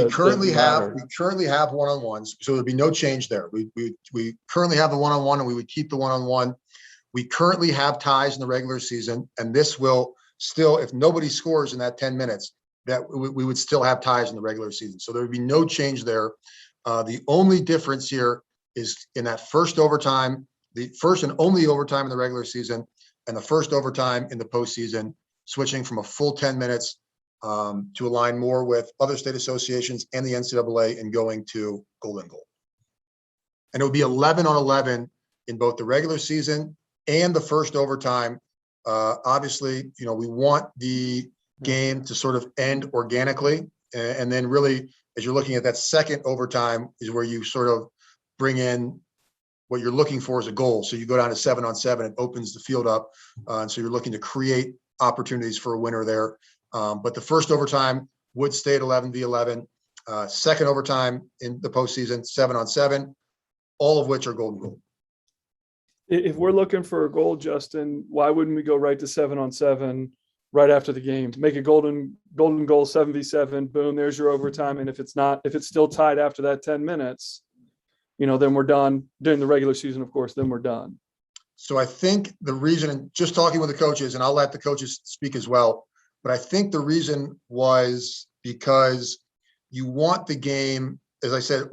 A: currently have one-on-ones, so there'd be no change there. We currently have the one-on-one, and we would keep the one-on-one. We currently have ties in the regular season, and this will still, if nobody scores in that 10 minutes, that we would still have ties in the regular season. So there would be no change there. The only difference here is in that first overtime, the first and only overtime in the regular season, and the first overtime in the postseason, switching from a full 10 minutes to align more with other state associations and the NCAA and going to golden goal. And it would be 11 on 11 in both the regular season and the first overtime. Obviously, we want the game to sort of end organically. And then really, as you're looking at that second overtime is where you sort of bring in what you're looking for as a goal. So you go down to 7-on-7, it opens the field up. And so you're looking to create opportunities for a winner there. But the first overtime would stay at 11v11. Second overtime in the postseason, 7-on-7, all of which are golden goal.
H: If we're looking for a goal, Justin, why wouldn't we go right to 7-on-7 right after the game? Make a golden goal 7v7, boom, there's your overtime. And if it's still tied after that 10 minutes, then we're done. During the regular season, of course, then we're done.
A: So I think the reason, and just talking with the coaches, and I'll let the coaches speak as well, but I think the reason was because you want the game, as I said,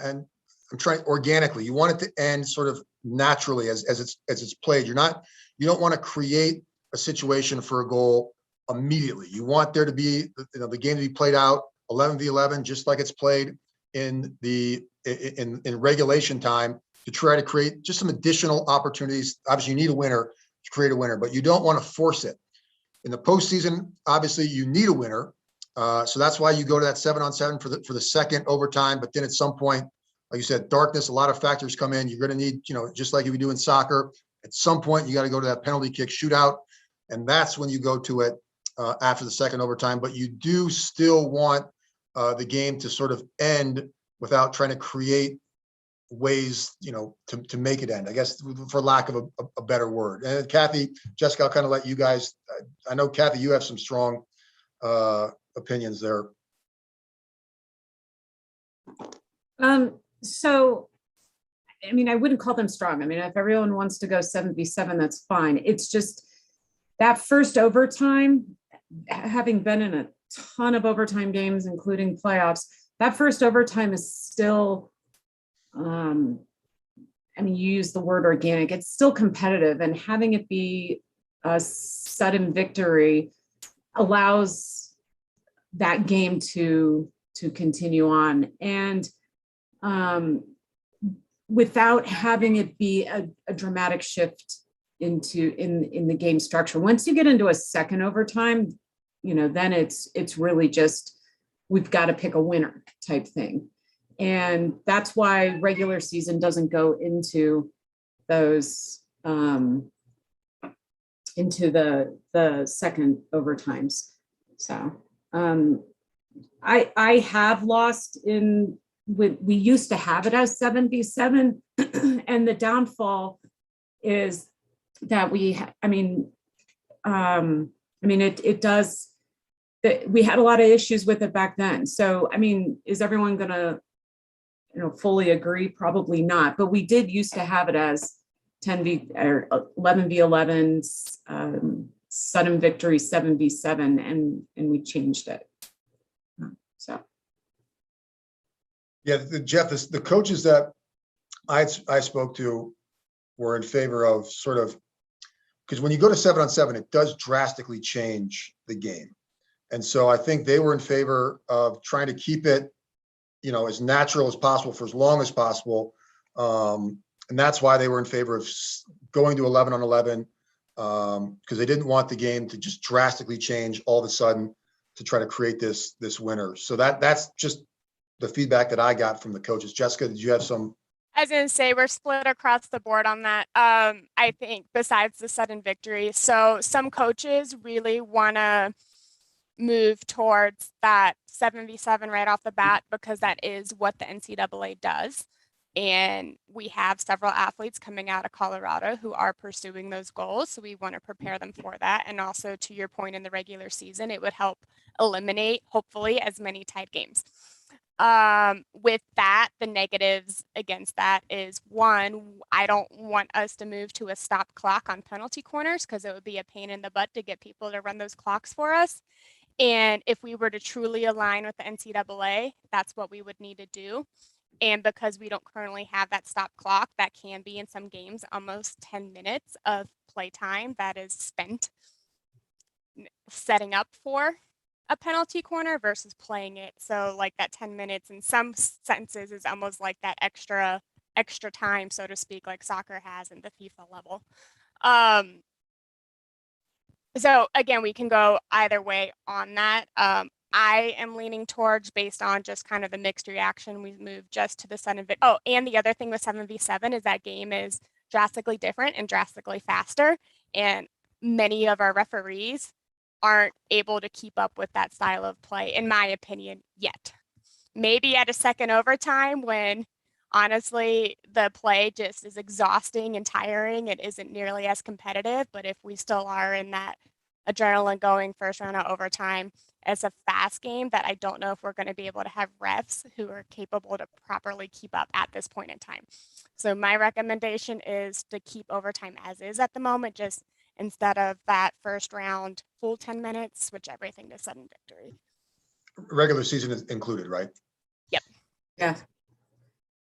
A: and I'm trying organically, you want it to end sort of naturally as it's played. You don't want to create a situation for a goal immediately. You want there to be, the game to be played out 11v11, just like it's played in regulation time, to try to create just some additional opportunities. Obviously, you need a winner to create a winner, but you don't want to force it. In the postseason, obviously, you need a winner. So that's why you go to that 7-on-7 for the second overtime. But then at some point, like you said, darkness, a lot of factors come in. You're going to need, just like you do in soccer, at some point, you got to go to that penalty kick shootout. And that's when you go to it after the second overtime. But you do still want the game to sort of end without trying to create ways, to make it end, I guess, for lack of a better word. And Kathy, Jessica, I'll kind of let you guys, I know, Kathy, you have some strong opinions there.
D: So, I wouldn't call them strong. If everyone wants to go 7v7, that's fine. It's just that first overtime, having been in a ton of overtime games, including playoffs, that first overtime is still, you use the word organic, it's still competitive, and having it be a sudden victory allows that game to continue on. And without having it be a dramatic shift in the game structure. Once you get into a second overtime, then it's really just, we've got to pick a winner type thing. And that's why regular season doesn't go into those, into the second overtimes. So I have lost we used to have it as 7v7, and the downfall is that we does, we had a lot of issues with it back then. So, is everyone gonna, fully agree? Probably not, but we did used to have it as 10v or 11v11, sudden victory 7v7, and we changed it. So.
A: Yeah, Jeff, the coaches that I spoke to were in favor of sort of, because when you go to 7-on-7, it does drastically change the game. And so I think they were in favor of trying to keep it, as natural as possible for as long as possible. And that's why they were in favor of going to 11-on-11, because they didn't want the game to just drastically change all of a sudden. to try to create this winner. So that's just the feedback that I got from the coaches. Jessica, did you have some?
E: I was going to say we're split across the board on that. I think besides the sudden victory. So some coaches really want to move towards that 7v7 right off the bat because that is what the NCAA does. And we have several athletes coming out of Colorado who are pursuing those goals. So we want to prepare them for that. And also, to your point, in the regular season, it would help eliminate, hopefully, as many tied games. With that, the negatives against that is, one, I don't want us to move to a stop clock on penalty corners because it would be a pain in the butt to get people to run those clocks for us. And if we were to truly align with the NCAA, that's what we would need to do. And because we don't currently have that stop clock, that can be in some games almost 10 minutes of play time that is spent setting up for a penalty corner versus playing it. So like that 10 minutes in some senses is almost like that extra time, so to speak, like soccer has in the FIFA level. So again, we can go either way on that. I am leaning towards, based on just kind of the mixed reaction, we moved just to the 7v. Oh, and the other thing with 7v7 is that game is drastically different and drastically faster. And many of our referees aren't able to keep up with that style of play, in my opinion, yet. Maybe at a second overtime when honestly the play just is exhausting and tiring, it isn't nearly as competitive. But if we still are in that adrenaline going first round of overtime, it's a fast game that I don't know if we're going to be able to have refs who are capable to properly keep up at this point in time. So my recommendation is to keep overtime as is at the moment, just instead of that first round full 10 minutes, switch everything to sudden victory.
A: Regular season is included, right?
E: Yep.
D: Yeah.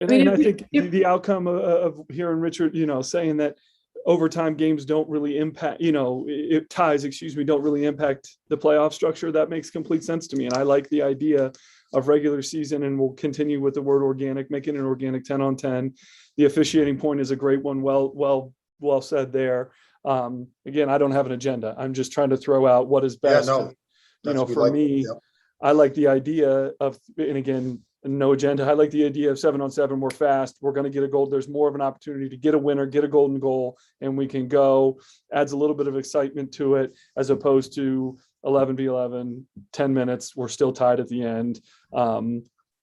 H: And I think the outcome of hearing Richard, saying that overtime games don't really impact, ties, don't really impact the playoff structure, that makes complete sense to me. And I like the idea of regular season, and we'll continue with the word organic, making an organic 10-on-10. The officiating point is a great one. Well said there. Again, I don't have an agenda. I'm just trying to throw out what is best. For me, yep. I like the idea of, and again, no agenda. I like the idea of 7-on-7. We're fast. We're going to get a goal. There's more of an opportunity to get a winner, get a golden goal, and we can go. Adds a little bit of excitement to it, as opposed to 11v11, 10 minutes. We're still tied at the end.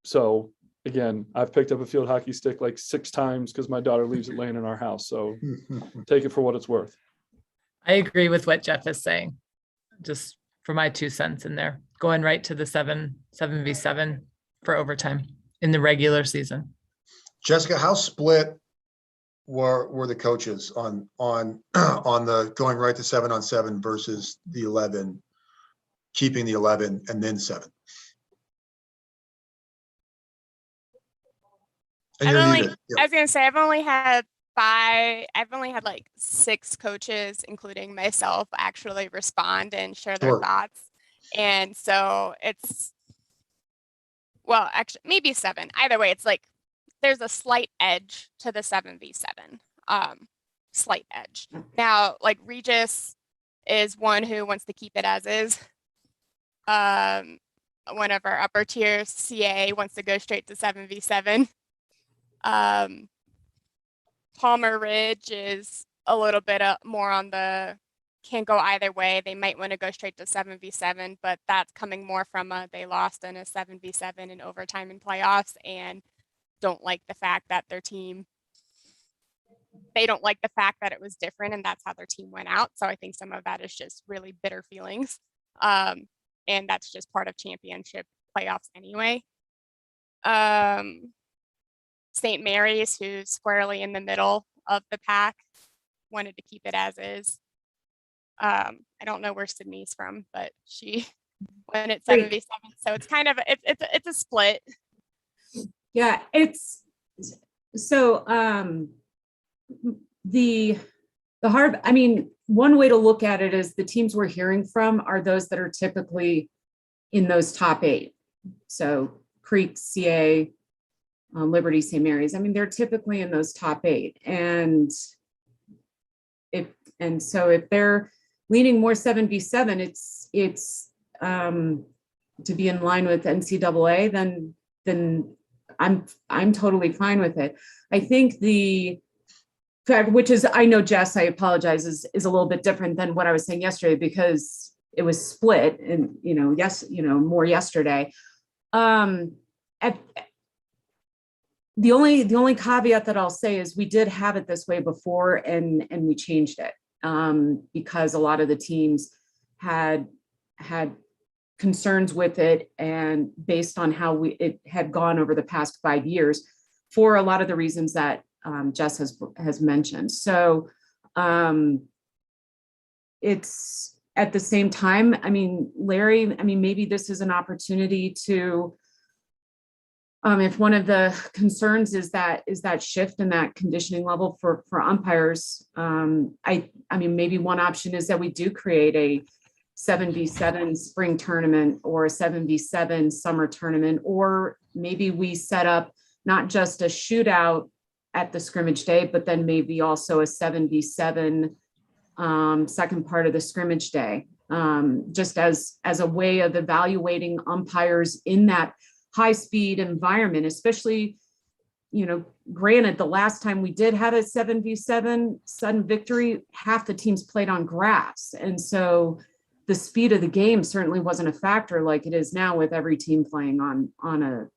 H: So again, I've picked up a field hockey stick like 6 times because my daughter leaves it laying in our house. So take it for what it's worth.
I: I agree with what Jeff is saying. Just for my 2 cents in there, going right to the 7v7 for overtime in the regular season.
A: Jessica, how split were the coaches on the going right to 7-on-7 versus the 11, keeping the 11 and then 7? And you're muted. Yep.
E: I was gonna say I've only had like 6 coaches, including myself, actually respond and share their thoughts. And so it's, well, actually maybe 7. Either way, it's like there's a slight edge to the 7v7. Slight edge. Now, like Regis is one who wants to keep it as is. One of our upper tier CA wants to go straight to 7v7. Palmer Ridge is a little bit more on the can't go either way. They might want to go straight to 7v7, but that's coming more from they lost in a 7v7 in overtime in playoffs and don't like the fact that their team, they don't like the fact that it was different and that's how their team went out. So I think some of that is just really bitter feelings. And that's just part of championship playoffs anyway. St. Mary's, who's squarely in the middle of the pack, wanted to keep it as is. I don't know where Sydney's from, but she went at 7v7. So it's kind of, it's a split.
D: Yeah, it's so the hard, I mean, one way to look at it is the teams we're hearing from are those that are typically in those top 8. So Creek, CA, Liberty, St. Mary's. I mean, they're typically in those top 8. And so if they're leaning more 7v7, it's to be in line with NCAA, then I'm totally fine with it. I think the fact, which is, I know Jess, I apologize, is a little bit different than what I was saying yesterday because it was split and, more yesterday. The only caveat that I'll say is we did have it this way before and we changed it because a lot of the teams had concerns with it, and based on how it had gone over the past 5 years for a lot of the reasons that Jess has mentioned. So it's at the same time, Larry, maybe this is an opportunity to, if one of the concerns is that shift in that conditioning level for umpires, maybe one option is that we do create a 7v7 spring tournament or a 7v7 summer tournament, or maybe we set up not just a shootout at the scrimmage day, but then maybe also a 7v7 second part of the scrimmage day, just as a way of evaluating umpires in that high speed environment, especially, granted, the last time we did have a 7v7 sudden victory, half the teams played on grass. And so the speed of the game certainly wasn't a factor like it is now with every team playing on a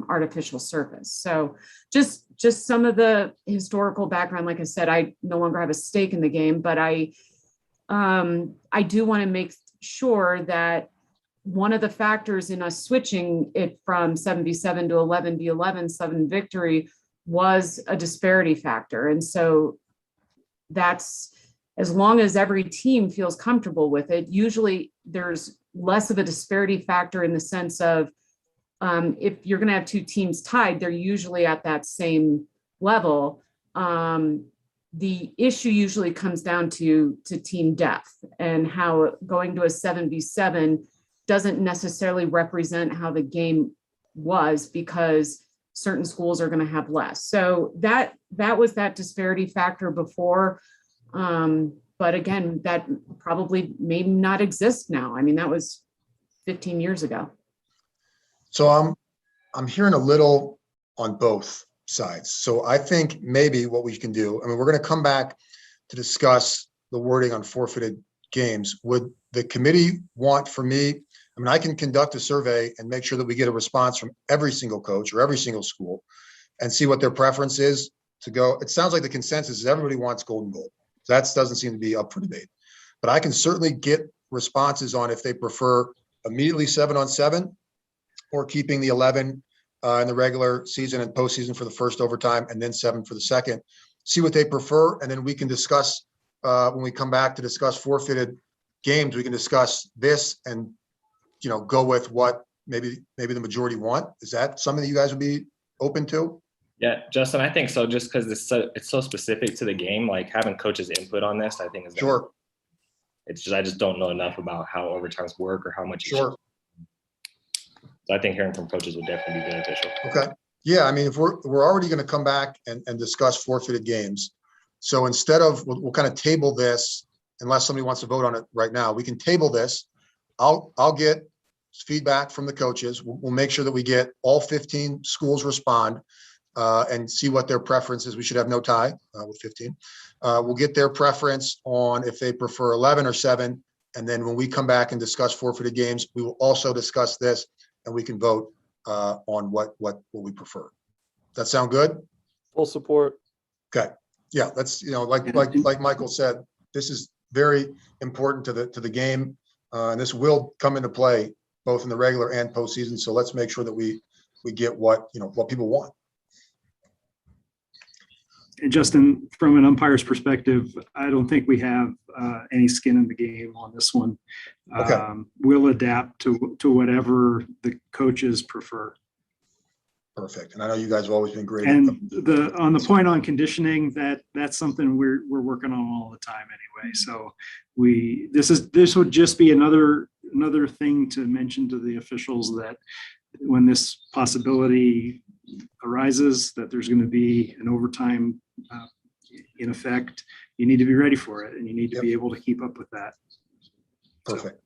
D: artificial surface. So just some of the historical background. Like I said, I no longer have a stake in the game, but I do want to make sure that one of the factors in us switching it from 7v7 to 11v11 sudden victory was a disparity factor. And so that's, as long as every team feels comfortable with it, usually there's less of a disparity factor in the sense of if you're going to have two teams tied, they're usually at that same level. The issue usually comes down to team depth and how going to a 7v7 doesn't necessarily represent how the game was, because certain schools are going to have less. So that was that disparity factor before. But again, that probably may not exist now. That was 15 years ago.
A: So I'm hearing a little on both sides. So I think maybe what we can do, we're going to come back to discuss the wording on forfeited games. Would the committee want for me, I can conduct a survey and make sure that we get a response from every single coach or every single school and see what their preference is to go. It sounds like the consensus is everybody wants golden goal. That doesn't seem to be up for debate, but I can certainly get responses on if they prefer immediately 7-on-7 or keeping the 11 in the regular season and postseason for the first overtime and then 7 for the second. See what they prefer, and then we can discuss when we come back to discuss forfeited games. We can discuss this and go with what maybe the majority want. Is that something that you guys would be open to?
K: Yeah, Justin, I think so. Just because it's so specific to the game, like having coaches' input on this, I think is
A: sure.
K: It's just I just don't know enough about how overtimes work or how much.
A: Sure.
K: So I think hearing from coaches would definitely be beneficial.
A: Okay. Yeah, if we're already going to come back and discuss forfeited games, so instead of we'll kind of table this unless somebody wants to vote on it right now. We can table this. I'll get feedback from the coaches. We'll make sure that we get all 15 schools respond and see what their preference is. We should have no tie with 15. We'll get their preference on if they prefer 11 or 7. And then when we come back and discuss forfeited games, we will also discuss this and we can vote on what we prefer. That sound good?
H: Full support.
A: Okay. Yeah, that's, like Michael said, this is very important to the game. And this will come into play both in the regular and postseason. So let's make sure that we get what people want.
F: And Justin, from an umpire's perspective, I don't think we have any skin in the game on this one.
A: Okay.
F: We'll adapt to whatever the coaches prefer.
A: Perfect. And I know you guys have always been great.
F: And on the point on conditioning, that's something we're working on all the time anyway. So this would just be another thing to mention to the officials that when this possibility arises, that there's going to be an overtime in effect, you need to be ready for it and you need to be able to keep up with that.
A: Perfect.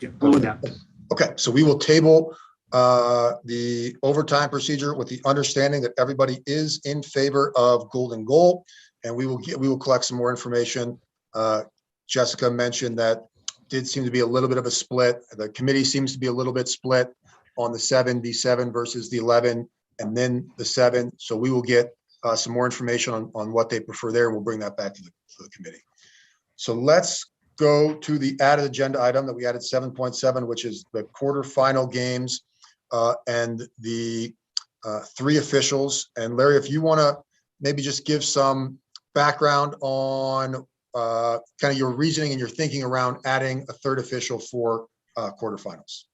F: Yeah, we'll adapt.
A: Okay, so we will table the overtime procedure with the understanding that everybody is in favor of golden goal, and we will collect some more information. Jessica mentioned that did seem to be a little bit of a split. The committee seems to be a little bit split on the 7v7 versus the 11 and then the 7. So we will get some more information on what they prefer there. We'll bring that back to the committee. So let's go to the added agenda item that we added 7.7, which is the quarterfinal games and the 3 officials. And Larry, if you want to maybe just give some background on kind of your reasoning and your thinking around adding a 3rd official for quarterfinals.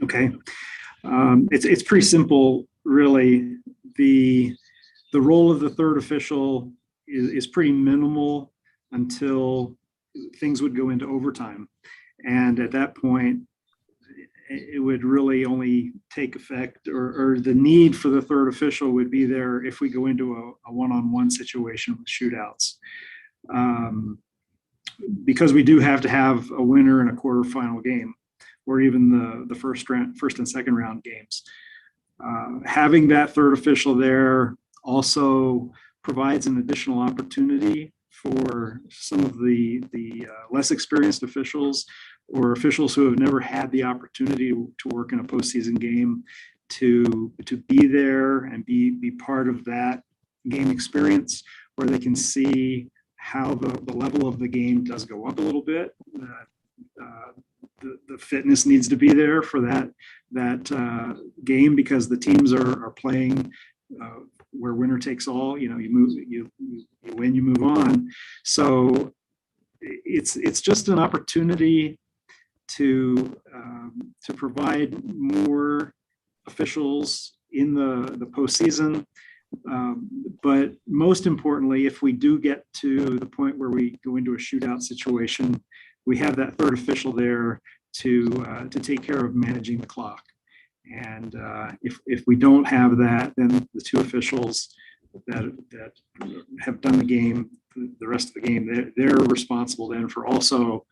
F: Okay. It's pretty simple, really. The role of the 3rd official is pretty minimal until things would go into overtime. And at that point, it would really only take effect, or the need for the 3rd official would be there if we go into a one-on-one situation with shootouts. Because we do have to have a winner in a quarterfinal game, or even the first and second round games. Having that 3rd official there also provides an additional opportunity for some of the less experienced officials or officials who have never had the opportunity to work in a postseason game to be there and be part of that game experience, where they can see how the level of the game does go up a little bit. The fitness needs to be there for that game, because the teams are playing where winner takes all. You win, you move on. So it's just an opportunity to provide more officials in the postseason. But most importantly, if we do get to the point where we go into a shootout situation, we have that 3rd official there to take care of managing the clock. And if we don't have that, then the 2 officials that have done the game, the rest of the game, they're responsible then for also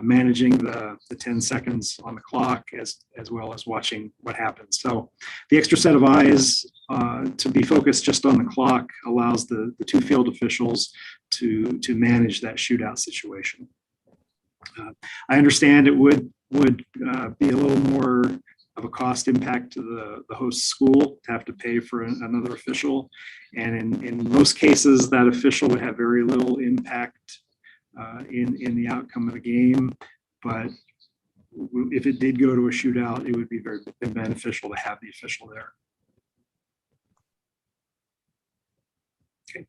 F: managing the 10 seconds on the clock, as well as watching what happens. So the extra set of eyes to be focused just on the clock allows the 2 field officials to manage that shootout situation. I understand it would be a little more of a cost impact to the host school to have to pay for another official. And in most cases, that official would have very little impact in the outcome of the game. But if it did go to a shootout, it would be very beneficial to have the official there. Okay,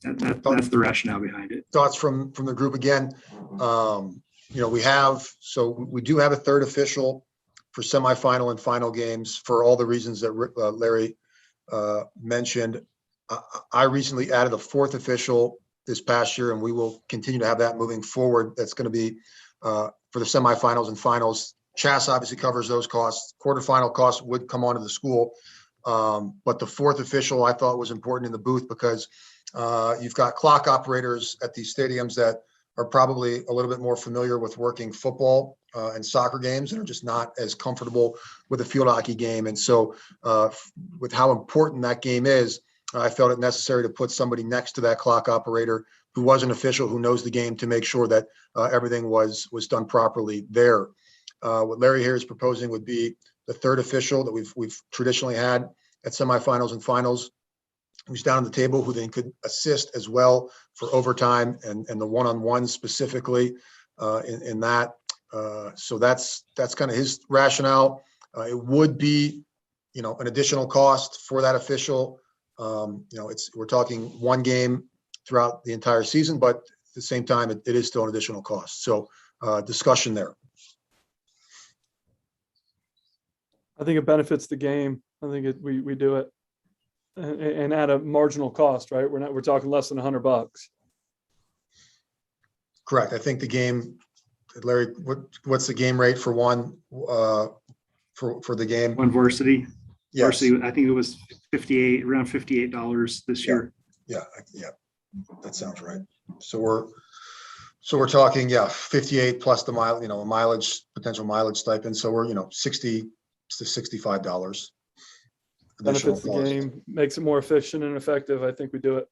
F: that's the rationale behind it.
A: Thoughts from the group again. We do have a 3rd official for semifinal and final games for all the reasons that Larry mentioned. I recently added a 4th official this past year, and we will continue to have that moving forward. That's going to be for the semifinals and finals. CHSAA obviously covers those costs. Quarterfinal costs would come onto the school. But the 4th official I thought was important in the booth, because you've got clock operators at these stadiums that are probably a little bit more familiar with working football and soccer games, and are just not as comfortable with a field hockey game. And so with how important that game is, I felt it necessary to put somebody next to that clock operator who was an official, who knows the game, to make sure that everything was done properly there. What Larry here is proposing would be the 3rd official that we've traditionally had at semifinals and finals, who's down on the table, who then could assist as well for overtime and the one-on-one specifically in that. So that's kind of his rationale. It would be, an additional cost for that official. We're talking one game throughout the entire season, but at the same time, it is still an additional cost. So discussion there.
H: I think it benefits the game. I think we do it and at a marginal cost, right? We're talking less than $100.
A: Correct. I think the game, Larry, what's the game rate for one for the game?
F: One varsity.
A: Yes.
F: Varsity, I think it was around $58 this year.
A: Yeah. That sounds right. So So we're talking, yeah, 58 plus the mile, a mileage, potential mileage stipend. So we're, $60 to $65.
H: Benefits the
A: additional cost.
H: game, makes it more efficient and effective. I think we do it.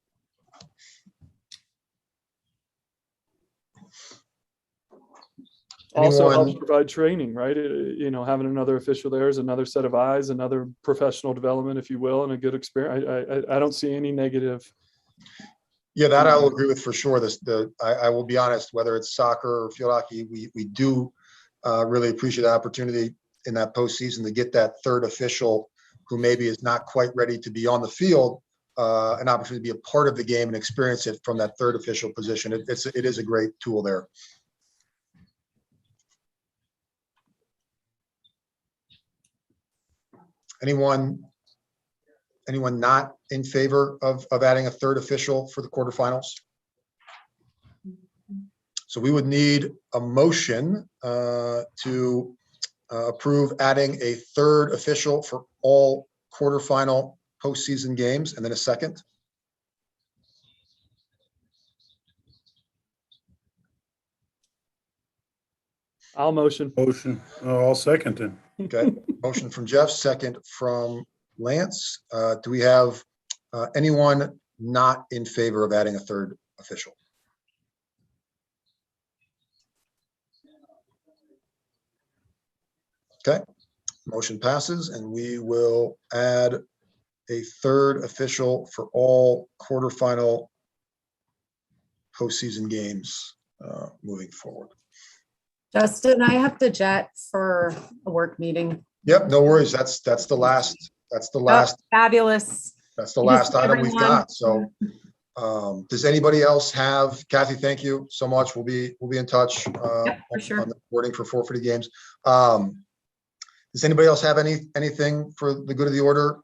H: Also helps
A: Anyone,
H: provide training, right? Having another official there is another set of eyes, another professional development, if you will, and a good experience. I don't see any negative.
A: yeah, that I will agree with for sure. I will be honest, whether it's soccer or field hockey, we do really appreciate the opportunity in that postseason to get that third official who maybe is not quite ready to be on the field, an opportunity to be a part of the game and experience it from that third official position. It is a great tool there. Anyone not in favor of adding a third official for the quarterfinals? So we would need a motion to approve adding a third official for all quarterfinal postseason games, and then a second.
H: I'll motion.
C: I'll second it.
A: Okay, motion from Jeff, second from Lance. Do we have anyone not in favor of adding a third official? Okay, motion passes, and we will add a third official for all quarterfinal postseason games moving forward.
D: Justin, I have to jet for a work meeting.
A: Yep, no worries. That's the last.
D: Oh, fabulous.
A: That's the
D: You
A: last
D: just-
A: item we've
D: everyone-
A: got. So, does anybody else have? Kathy, thank you so much. We'll be in touch
D: Yep, for sure.
A: on the wording for forfeited games. Does anybody else have anything for the good of the order?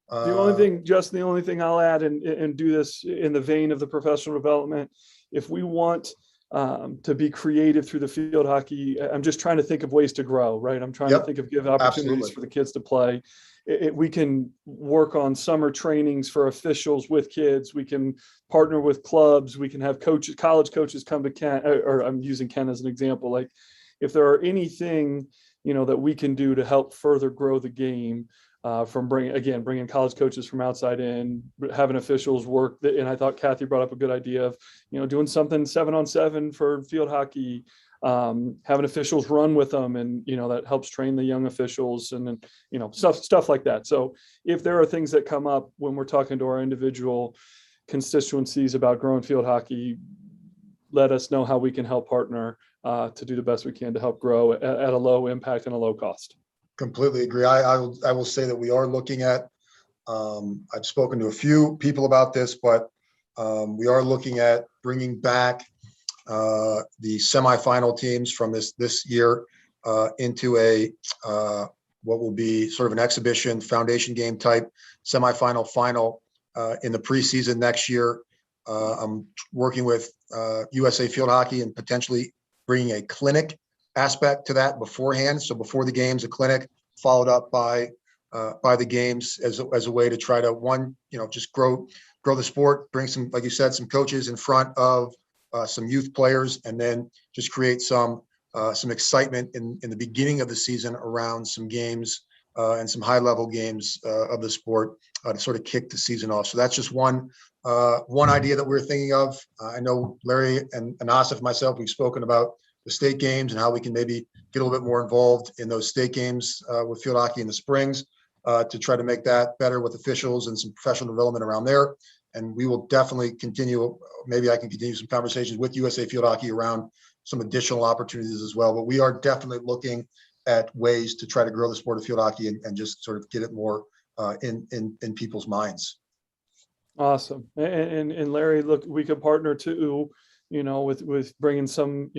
H: The only thing I'll add and do this in the vein of the professional development, if we want to be creative through the field hockey, I'm just trying to think of ways to grow, right? I'm trying to think of give opportunities
A: Absolutely.
H: for the kids to play. We can work on summer trainings for officials with kids. We can partner with clubs. We can have coaches, college coaches come to Ken, or I'm using Ken as an example. Like if there are anything, that we can do to help further grow the game, from bringing college coaches from outside in, having officials work. And I thought Kathy brought up a good idea of, doing something 7-on-7 for field hockey, having officials run with them, and that helps train the young officials, and then stuff like that. So if there are things that come up when we're talking to our individual constituencies about growing field hockey, let us know how we can help partner to do the best we can to help grow at a low impact and a low cost.
A: Completely agree. I will say that we are looking at, I've spoken to a few people about this, but we are looking at bringing back the semifinal teams from this year into a what will be sort of an exhibition foundation game type semifinal final in the preseason next year. I'm working with USA Field Hockey and potentially bringing a clinic aspect to that beforehand. So before the games, a clinic followed up by the games as a way to try to just grow the sport, bring some, like you said, some coaches in front of some youth players, and then just create some excitement in the beginning of the season around some games and some high level games of the sport to sort of kick the season off. So that's just one idea that we're thinking of. I know Larry and Asif, myself, we've spoken about the state games and how we can maybe get a little bit more involved in those state games with field hockey in the springs to try to make that better with officials and some professional development around there. And we will definitely continue. Maybe I can continue some conversations with USA Field Hockey around some additional opportunities as well. But we are definitely looking at ways to try to grow the sport of field hockey and just sort of get it more in people's minds.
H: Awesome. And Larry, look, we could partner too, with bringing some,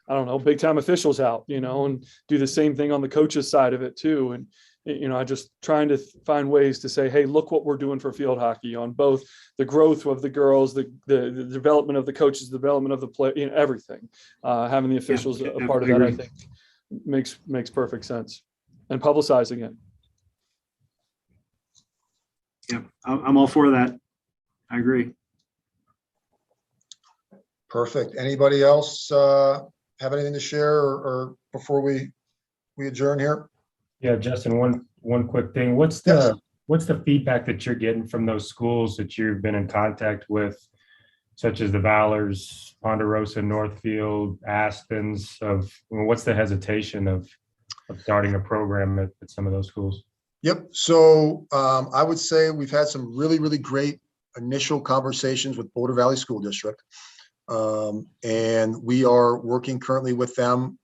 H: I don't know, big time officials out, and do the same thing on the coaches side of it too. And, I just trying to find ways to say, hey, look what we're doing for field hockey on both the growth of the girls, the development of the coaches, the development of the play, everything. Having the officials a part of that, I think makes perfect sense, and publicizing it.
F: Yeah, I'm all for that. I agree.
A: Perfect. Anybody else have anything to share or before we adjourn here?
J: Yeah, Justin, one quick thing. What's the feedback that you're getting from those schools that you've been in contact with, such as the Valors, Ponderosa, Northfield, Aspens? What's the hesitation of starting a program at some of those schools?
A: Yep. So I would say we've had some really, really great initial conversations with Boulder Valley School District. And we are working currently with them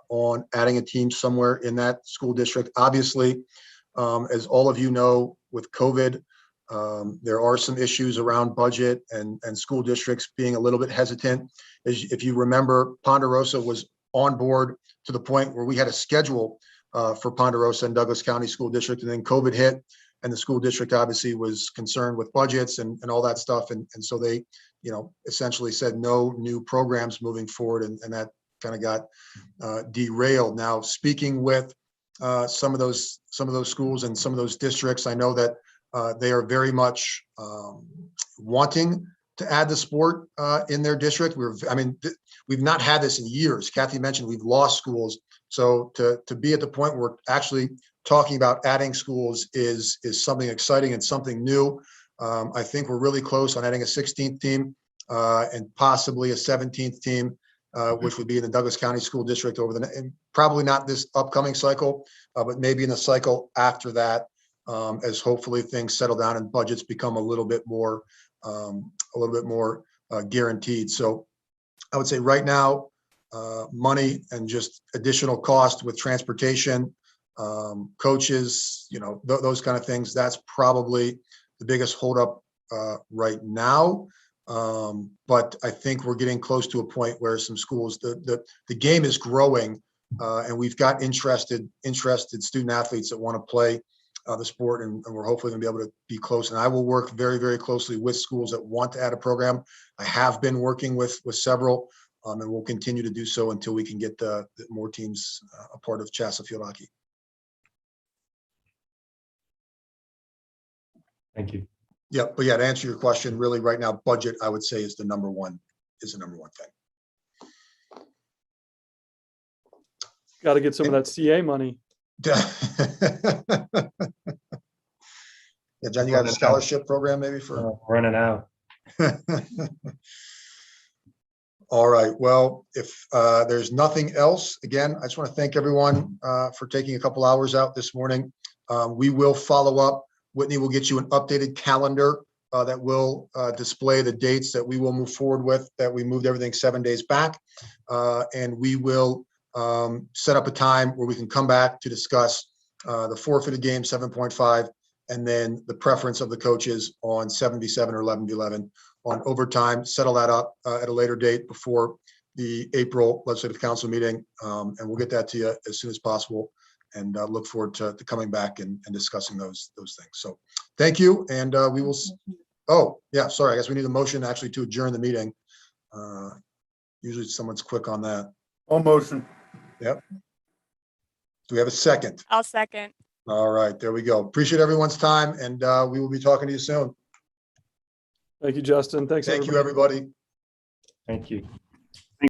A: on adding a team somewhere in that school district. Obviously, as all of you know, with COVID, there are some issues around budget and school districts being a little bit hesitant. If you remember, Ponderosa was on board to the point where we had a schedule for Ponderosa and Douglas County School District, and then COVID hit, and the school district obviously was concerned with budgets and all that stuff, and so they, essentially said no new programs moving forward, and that kind of got derailed. Now, speaking with some of those schools and some of those districts, I know that they are very much wanting to add the sport in their district. We've not had this in years. Kathy mentioned we've lost schools. So to be at the point where we're actually talking about adding schools is something exciting and something new. I think we're really close on adding a 16th team and possibly a 17th team, which would be in the Douglas County School District and probably not this upcoming cycle, but maybe in the cycle after that, as hopefully things settle down and budgets become a little bit more guaranteed. So I would say right now, money and just additional cost with transportation, coaches, those kind of things, that's probably the biggest holdup right now. But I think we're getting close to a point where some schools, the game is growing, and we've got interested student athletes that want to play the sport, and we're hopefully going to be able to be close. And I will work very, very closely with schools that want to add a program. I have been working with several, and we'll continue to do so until we can get the more teams a part of CHSAA field hockey.
J: Thank you.
A: Yeah, but yeah, to answer your question, really right now, budget, I would say is the number one thing.
H: Got to get some of that CA money.
A: Yeah, John, you got a scholarship program maybe for
J: running out.
A: All right. Well, if there's nothing else, again, I just want to thank everyone for taking a couple hours out this morning. We will follow up. Whitney will get you an updated calendar that will display the dates that we will move forward with, that we moved everything 7 days back. And we will set up a time where we can come back to discuss the forfeited game 7.5, and then the preference of the coaches on 7v7 or 11v11 on overtime, settle that up at a later date before the April Legislative Council meeting. And we'll get that to you as soon as possible, and look forward to coming back and discussing those things. So thank you. And we will, oh yeah, sorry. I guess we need a motion actually to adjourn the meeting. Usually someone's quick on that.
C: All motion.
A: Yep. Do we have a second?
E: I'll second.
A: All right, there we go. Appreciate everyone's time, and we will be talking to you soon.
H: Thank you, Justin. Thanks.
A: Thank you, everybody.
J: Thank you.